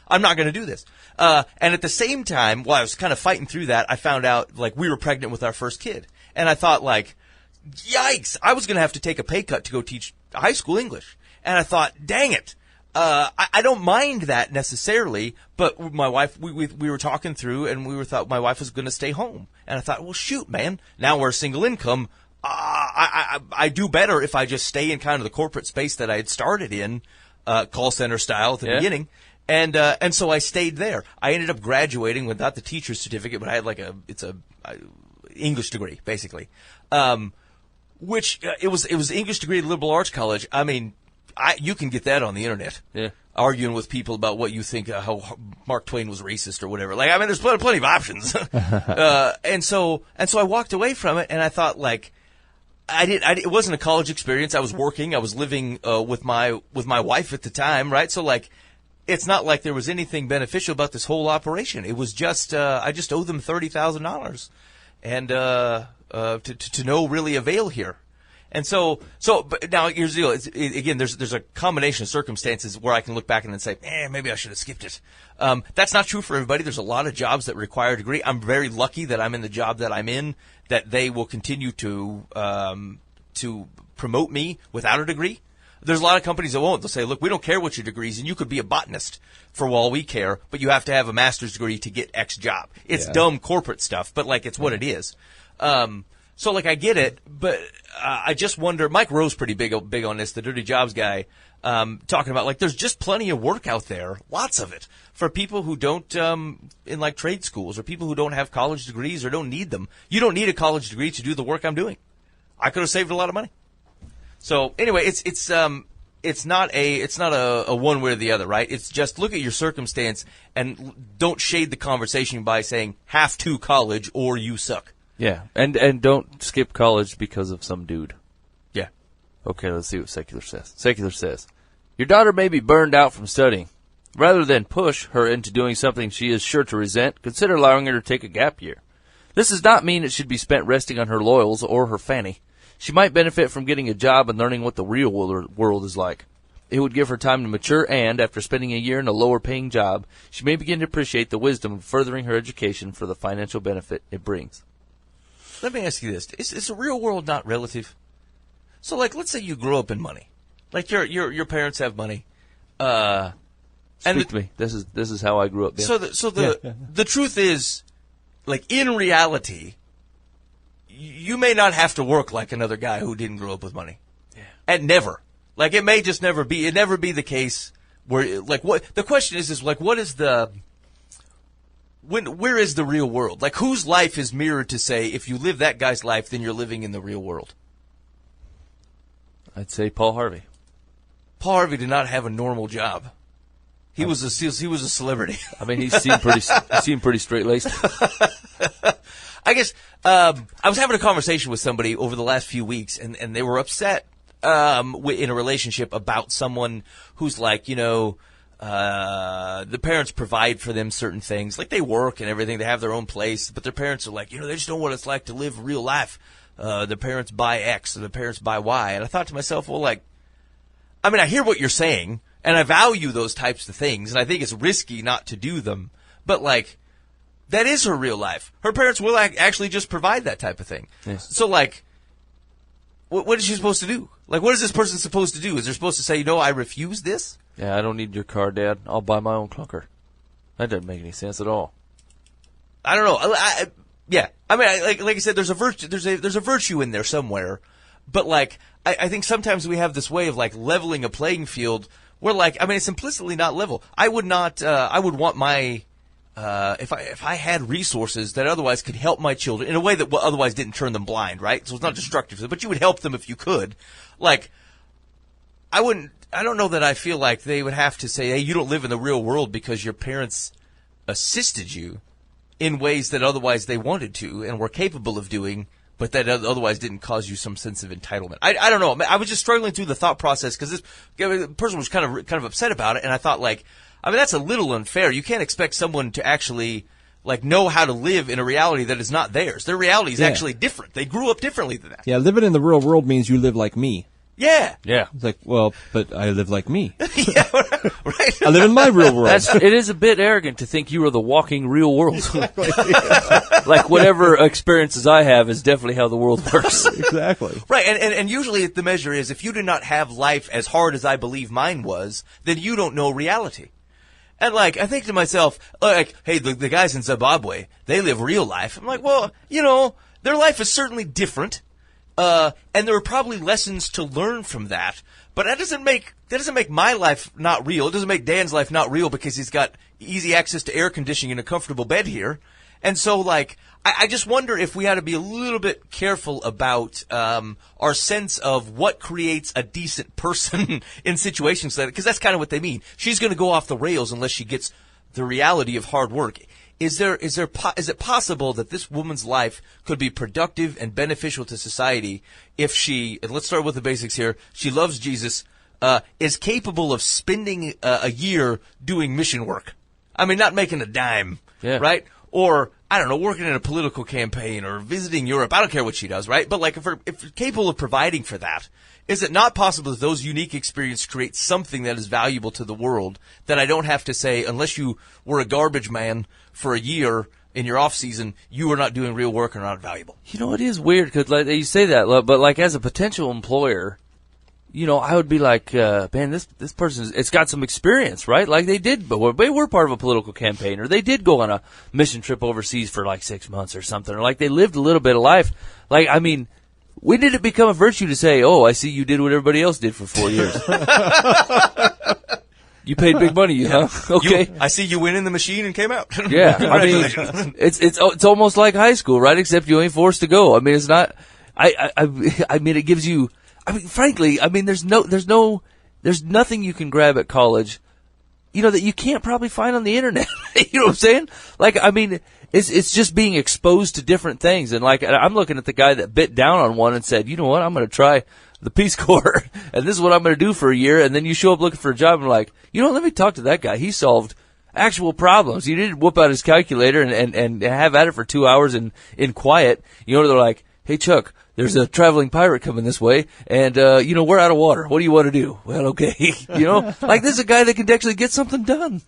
I'm not going to do this. And at the same time, while I was kind of fighting through that, I found out, we were pregnant with our first kid. And I thought, yikes, I was going to have to take a pay cut to go teach high school English. And I thought, dang it. I don't mind that necessarily, but my wife, we were talking through, and thought my wife was going to stay home. And I thought, well, shoot, man, now we're single income. I do better if I just stay in kind of the corporate space that I had started in, call center style at the beginning. And so I stayed there. I ended up graduating without the teacher's certificate, but I had it's a English degree, basically. Which, it was English degree at liberal arts college. I mean, you can get that on the internet. Yeah. Arguing with people about what you think, how Mark Twain was racist or whatever. There's plenty of options. And so I walked away from it, and I thought, it wasn't a college experience. I was working. I was living, with my wife at the time, right? So, it's not like there was anything beneficial about this whole operation. It was just, I just owe them $30,000. And, to no really avail here. And but now here's the deal. Again, there's a combination of circumstances where I can look back and then say, maybe I should have skipped it. That's not true for everybody. There's a lot of jobs that require a degree. I'm very lucky that I'm in the job that I'm in, that they will continue to promote me without a degree. There's a lot of companies that won't. They'll say, look, we don't care what your degree is, and you could be a botanist for all we care, but you have to have a master's degree to get X job. It's dumb corporate stuff, but it's what it is. So I get it, but I just wonder. Mike Rowe's pretty big on this, the Dirty Jobs guy, talking about there's just plenty of work out there, lots of it, for people who don't in trade schools or people who don't have college degrees or don't need them. You don't need a college degree to do the work I'm doing. I could have saved a lot of money. So anyway, it's not a one way or the other, right? It's just look at your circumstance and don't shade the conversation by saying have to college or you suck. Yeah, and don't skip college because of some dude. Yeah. Okay, let's see what secular says. Secular says, your daughter may be burned out from studying. Rather than push her into doing something she is sure to resent, consider allowing her to take a gap year. This does not mean it should be spent resting on her laurels or her fanny. She might benefit from getting a job and learning what the real world is like. It would give her time to mature and, after spending a year in a lower-paying job, she may begin to appreciate the wisdom of furthering her education for the financial benefit it brings. Let me ask you this. Is the real world not relative? So, like, let's say you grew up in money. Like, your parents have money. Speak to me. This is how I grew up. Yeah. The truth is, like, in reality, you may not have to work like another guy who didn't grow up with money. Yeah. And never. Like, it may just never be the case where, like, what, the question is like, what is where is the real world? Like, whose life is mirrored to say, if you live that guy's life, then you're living in the real world? I'd say Paul Harvey. Paul Harvey did not have a normal job. He was a celebrity. I mean, he seemed pretty straight-laced. I guess I was having a conversation with somebody over the last few weeks, and they were upset in a relationship about someone who's like, the parents provide for them certain things. Like, they work and everything. They have their own place, but their parents are like, they just know what it's like to live real life. Their parents buy X, or their parents buy Y. And I thought to myself, well, like, I mean, I hear what you're saying, and I value those types of things, and I think it's risky not to do them. But, like, that is her real life. Her parents will actually just provide that type of thing. Yes. So, like, what is she supposed to do? Like, what is this person supposed to do? Is they supposed to say, I refuse this? Yeah, I don't need your car, Dad. I'll buy my own clunker. That doesn't make any sense at all. I don't know. Yeah. I mean, like I said, there's a virtue. There's a virtue in there somewhere. But, like, I think sometimes we have this way of, like, leveling a playing field where, like, I mean, it's implicitly not level. I would not. I would want my. If I had resources that otherwise could help my children in a way that otherwise didn't turn them blind, right? So it's not destructive, but you would help them if you could. Like, I don't know that I feel like they would have to say, hey, you don't live in the real world because your parents assisted you in ways that otherwise they wanted to and were capable of doing, but that otherwise didn't cause you some sense of entitlement. I don't know. I was just struggling through the thought process because this person was kind of upset about it, and I thought, like, I mean, that's a little unfair. You can't expect someone to actually, like, know how to live in a reality that is not theirs. Their reality is actually different. They grew up differently than that. Yeah, living in the real world means you live like me. Yeah. Yeah. It's like, well, but I live like me. Yeah, right. I live in my real world. It is a bit arrogant to think you are the walking real world. Like, whatever experiences I have is definitely how the world works. Exactly. Right, and usually the measure is if you do not have life as hard as I believe mine was, then you don't know reality. And, like, I think to myself, like, hey, the guys in Zimbabwe, they live real life. I'm like, well, their life is certainly different. And there are probably lessons to learn from that. But that doesn't make my life not real. It doesn't make Dan's life not real because he's got easy access to air conditioning and a comfortable bed here. And so, like, I just wonder if we ought to be a little bit careful about our sense of what creates a decent person in situations like that, because that's kind of what they mean. She's going to go off the rails unless she gets the reality of hard work. Is it possible that this woman's life could be productive and beneficial to society if she, and let's start with the basics here, she loves Jesus, is capable of spending a year doing mission work? I mean, not making a dime, right? Or, I don't know, working in a political campaign or visiting Europe. I don't care what she does, right? But, like, if you're capable of providing for that, is it not possible that those unique experiences create something that is valuable to the world that I don't have to say, unless you were a garbage man for a year in your off season, you are not doing real work or not valuable? It is weird because, like, you say that, but, like, as a potential employer, I would be like, man, this person, it's got some experience, right? Like, they were part of a political campaign, or they did go on a mission trip overseas for like 6 months or something, or like they lived a little bit of life. Like, I mean, when did it become a virtue to say, oh, I see you did what everybody else did for 4 years? You paid big money, huh? Okay. I see you went in the machine and came out. Yeah. I mean, it's almost like high school, right? Except you ain't forced to go. I mean, it's not, I mean, it gives you, I mean, frankly, I mean, there's nothing you can grab at college, that you can't probably find on the internet. You know what I'm saying? Like, I mean, It's just being exposed to different things. And like, I'm looking at the guy that bit down on one and said, you know what, I'm going to try the Peace Corps, and this is what I'm going to do for a year. And then you show up looking for a job and like, you know, let me talk to that guy. He solved actual problems. You didn't whip out his calculator and have at it for 2 hours in quiet. You know, they're like, hey, Chuck, there's a traveling pirate coming this way, and, you know, we're out of water. What do you want to do? Well, okay. You know, like this is a guy that can actually get something done.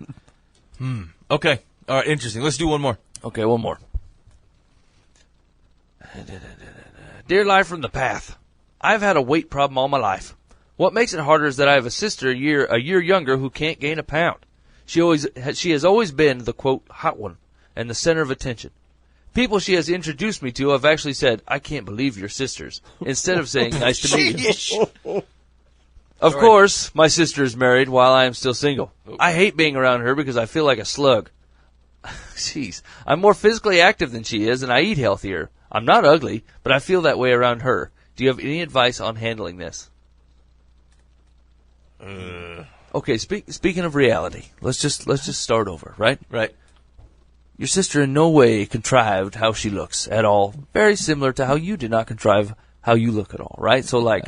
Okay. All right. Interesting. Let's do one more. Okay, one more. Dear Life from the Path, I've had a weight problem all my life. What makes it harder is that I have a sister a year younger who can't gain a pound. She has always been the, quote, hot one and the center of attention. People she has introduced me to have actually said, I can't believe you're sisters, instead of saying, nice to meet you. Of course, my sister is married while I am still single. I hate being around her because I feel like a slug. Jeez. I'm more physically active than she is, and I eat healthier. I'm not ugly, but I feel that way around her. Do you have any advice on handling this? Okay, speaking of reality, let's just start over, right? Right. Your sister in no way contrived how she looks at all. Very similar to how you did not contrive how you look at all, right? So, like,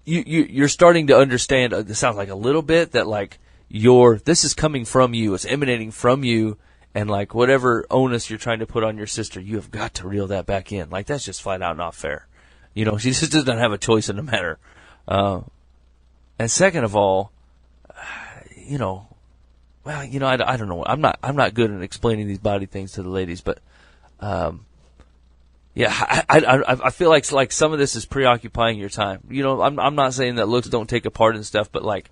you're starting to understand. It sounds like a little bit that like this is coming from you. It's emanating from you, and like whatever onus you're trying to put on your sister, you have got to reel that back in. Like that's just flat out not fair. You know, she just doesn't have a choice in the matter. And second of all, you know, well, you know, I don't know. I'm not good at explaining these body things to the ladies, but yeah, I feel like some of this is preoccupying your time. You know, I'm not saying that looks don't take a part in stuff, but like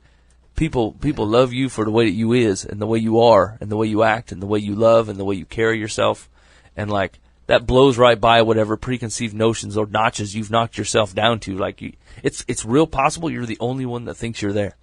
people love you for the way that you is and the way you are and the way you act and the way you love and the way you carry yourself, and like that blows right by whatever preconceived notions or notches you've knocked yourself down to. Like it's real possible you're the only one that thinks you're there.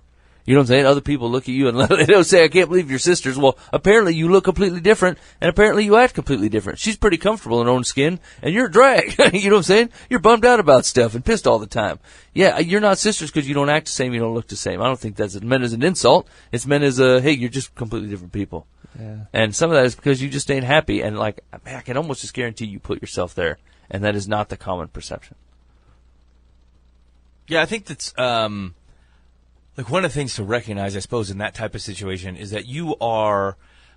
You know what I'm saying? Other people look at you and they don't say, I can't believe you're sisters. Well, apparently you look completely different, and apparently you act completely different. She's pretty comfortable in her own skin, and you're a drag. You know what I'm saying? You're bummed out about stuff and pissed all the time. Yeah, you're not sisters because you don't act the same, you don't look the same. I don't think that's meant as an insult. It's meant as hey, you're just completely different people. Yeah. And some of that is because you just ain't happy, and like, man, I can almost just guarantee you put yourself there, and that is not the common perception. Yeah, I think that's like one of the things to recognize, I suppose, in that type of situation is that you are,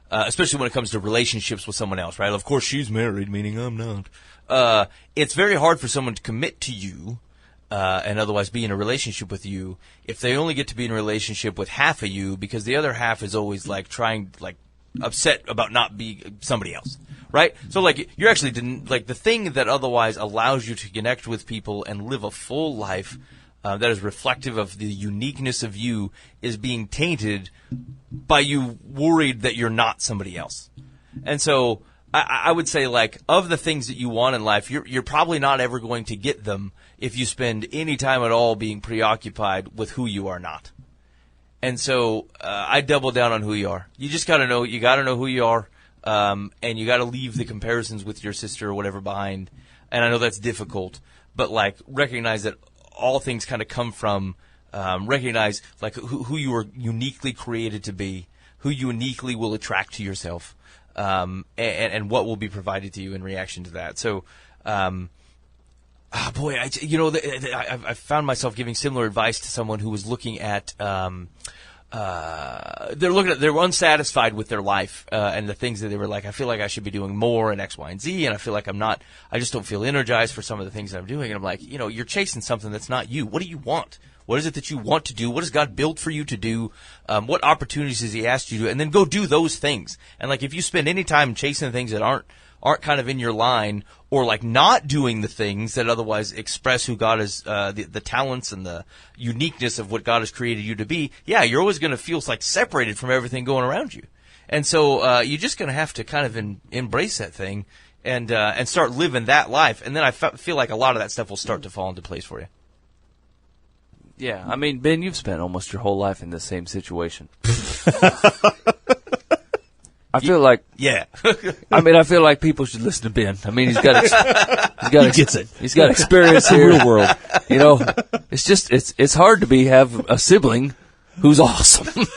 especially when it comes to relationships with someone else, right? Of course, she's married, meaning I'm not. It's very hard for someone to commit to you and otherwise be in a relationship with you if they only get to be in a relationship with half of you, because the other half is always like trying, like, upset about not being somebody else, right? So like you're actually like the thing that otherwise allows you to connect with people and live a full life that is reflective of the uniqueness of you is being tainted by you worried that you're not somebody else. And so I would say, like, of the things that you want in life, you're probably not ever going to get them if you spend any time at all being preoccupied with who you are not. And so I double down on who you are. You just got to know who you are, and you got to leave the comparisons with your sister or whatever behind. And I know that's difficult, but like recognize that all things kind of come from recognize like who you are uniquely created to be, who you uniquely will attract to yourself, and what will be provided to you in reaction to that. So, boy, I found myself giving similar advice to someone who was looking at they're unsatisfied with their life and the things that they were like, I feel like I should be doing more in X, Y, and Z, and I feel like I just don't feel energized for some of the things that I'm doing. And I'm like, you know, you're chasing something that's not you. What do you want? What is it that you want to do? What has God built for you to do? What opportunities has He asked you to? And then go do those things. And like, if you spend any time chasing things that aren't kind of in your line, or like not doing the things that otherwise express who God is, the talents and the uniqueness of what God has created you to be, yeah, you're always going to feel like separated from everything going around you. And so you're just going to have to kind of embrace that thing and start living that life. And then I feel like a lot of that stuff will start to fall into place for you. Yeah, I mean, Ben, you've spent almost your whole life in the same situation. I feel like, yeah. I feel like people should listen to Ben. I mean, he gets it. He's got experience here. Real world. You know, it's hard to have a sibling who's awesome.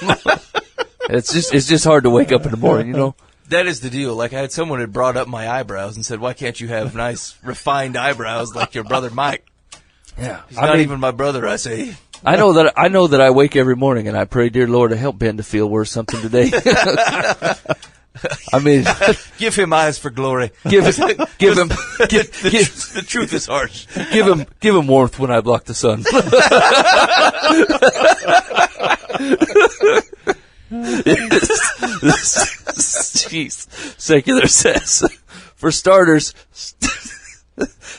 It's just hard to wake up in the morning, you know. That is the deal. Like, I had someone had brought up my eyebrows and said, why can't you have nice, refined eyebrows like your brother Mike? Yeah. He's not even my brother, I say. I know that I wake every morning and I pray, dear Lord, to help Ben to feel worth something today. I mean, give him eyes for glory. give him, The truth is harsh. give him warmth when I block the sun. Jeez. Secular says, for starters,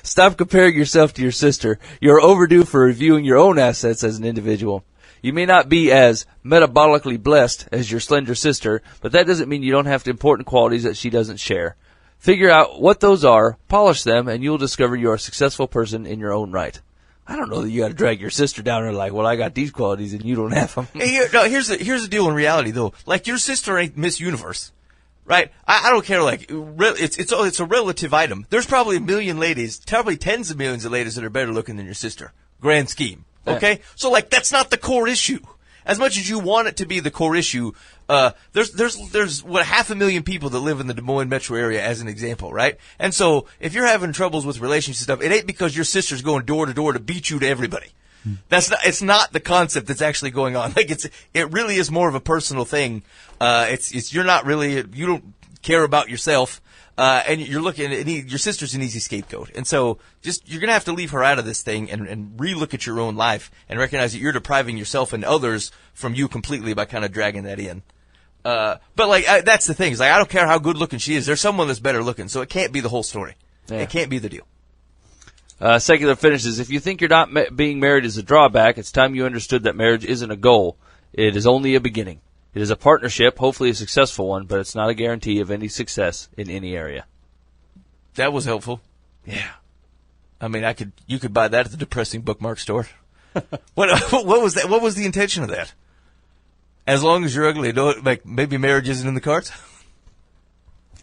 stop comparing yourself to your sister. You're overdue for reviewing your own assets as an individual. You may not be as metabolically blessed as your slender sister, but that doesn't mean you don't have important qualities that she doesn't share. Figure out what those are, polish them, and you'll discover you're a successful person in your own right. I don't know that you got to drag your sister down there like, well, I got these qualities and you don't have them. Hey, here's the deal in reality, though. Like, your sister ain't Miss Universe. Right? I don't care, like, it's a relative item. There's probably a million ladies, probably tens of millions of ladies that are better looking than your sister. Grand scheme. Okay? Yeah. So, like, that's not the core issue. As much as you want it to be the core issue, there's what, 500,000 people that live in the Des Moines metro area as an example, right? And so, if you're having troubles with relationship stuff, it ain't because your sister's going door to door to beat you to everybody. It's not the concept that's actually going on. Like, it really is more of a personal thing. You don't care about yourself, and you're looking at, your sister's an easy scapegoat. And so, you're gonna have to leave her out of this thing and relook at your own life and recognize that you're depriving yourself and others from you completely by kind of dragging that in. But like, that's the thing, is like, I don't care how good looking she is, there's someone that's better looking, so it can't be the whole story. Yeah. It can't be the deal. Secular finishes, if you think you're not being married is a drawback, it's time you understood that marriage isn't a goal. It is only a beginning. It is a partnership, hopefully a successful one, but it's not a guarantee of any success in any area. That was helpful. Yeah. I mean, you could buy that at the depressing bookmark store. What was that? What was the intention of that? As long as you're ugly, like, maybe marriage isn't in the cards?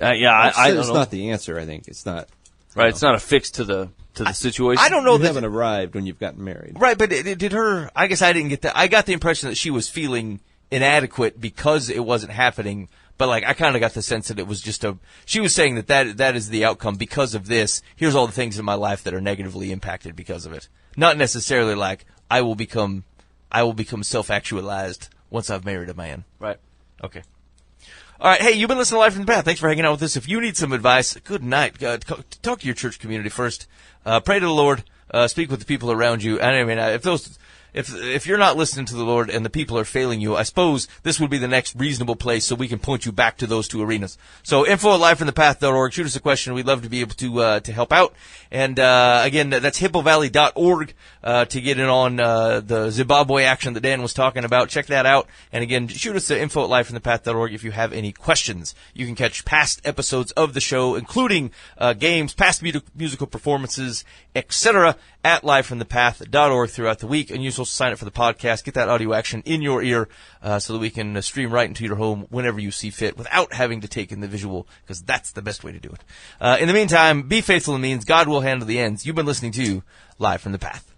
I don't know. It's not the answer, I think. It's not. Right, it's not a fix to the situation. I don't know. You haven't arrived when you've gotten married. Right, but did her, I guess I didn't get that. I got the impression that she was feeling inadequate because it wasn't happening, but like, I kind of got the sense that it was just she was saying that is the outcome because of this. Here's all the things in my life that are negatively impacted because of it. Not necessarily like, I will become self-actualized once I've married a man. Right. Okay. All right, hey, you've been listening to Life from the Path. Thanks for hanging out with us. If you need some advice, good night. Talk to your church community first. Pray to the Lord. Speak with the people around you. And I mean, if you're not listening to the Lord and the people are failing you, I suppose this would be the next reasonable place so we can point you back to those two arenas. So info@lifeinthepath.org. Shoot us a question. We'd love to be able to help out. And again, that's hippovalley.org to get in on the Zimbabwe action that Dan was talking about. Check that out. And again, shoot us to info@lifeinthepath.org if you have any questions. You can catch past episodes of the show, including games, past musical performances, etc., at lifeinthepath.org throughout the week. And you can also sign up for the podcast, get that audio action in your ear so that we can stream right into your home whenever you see fit without having to take in the visual, because that's the best way to do it. In the meantime, be faithful in the means. God will handle the ends. You've been listening to Live from the Path.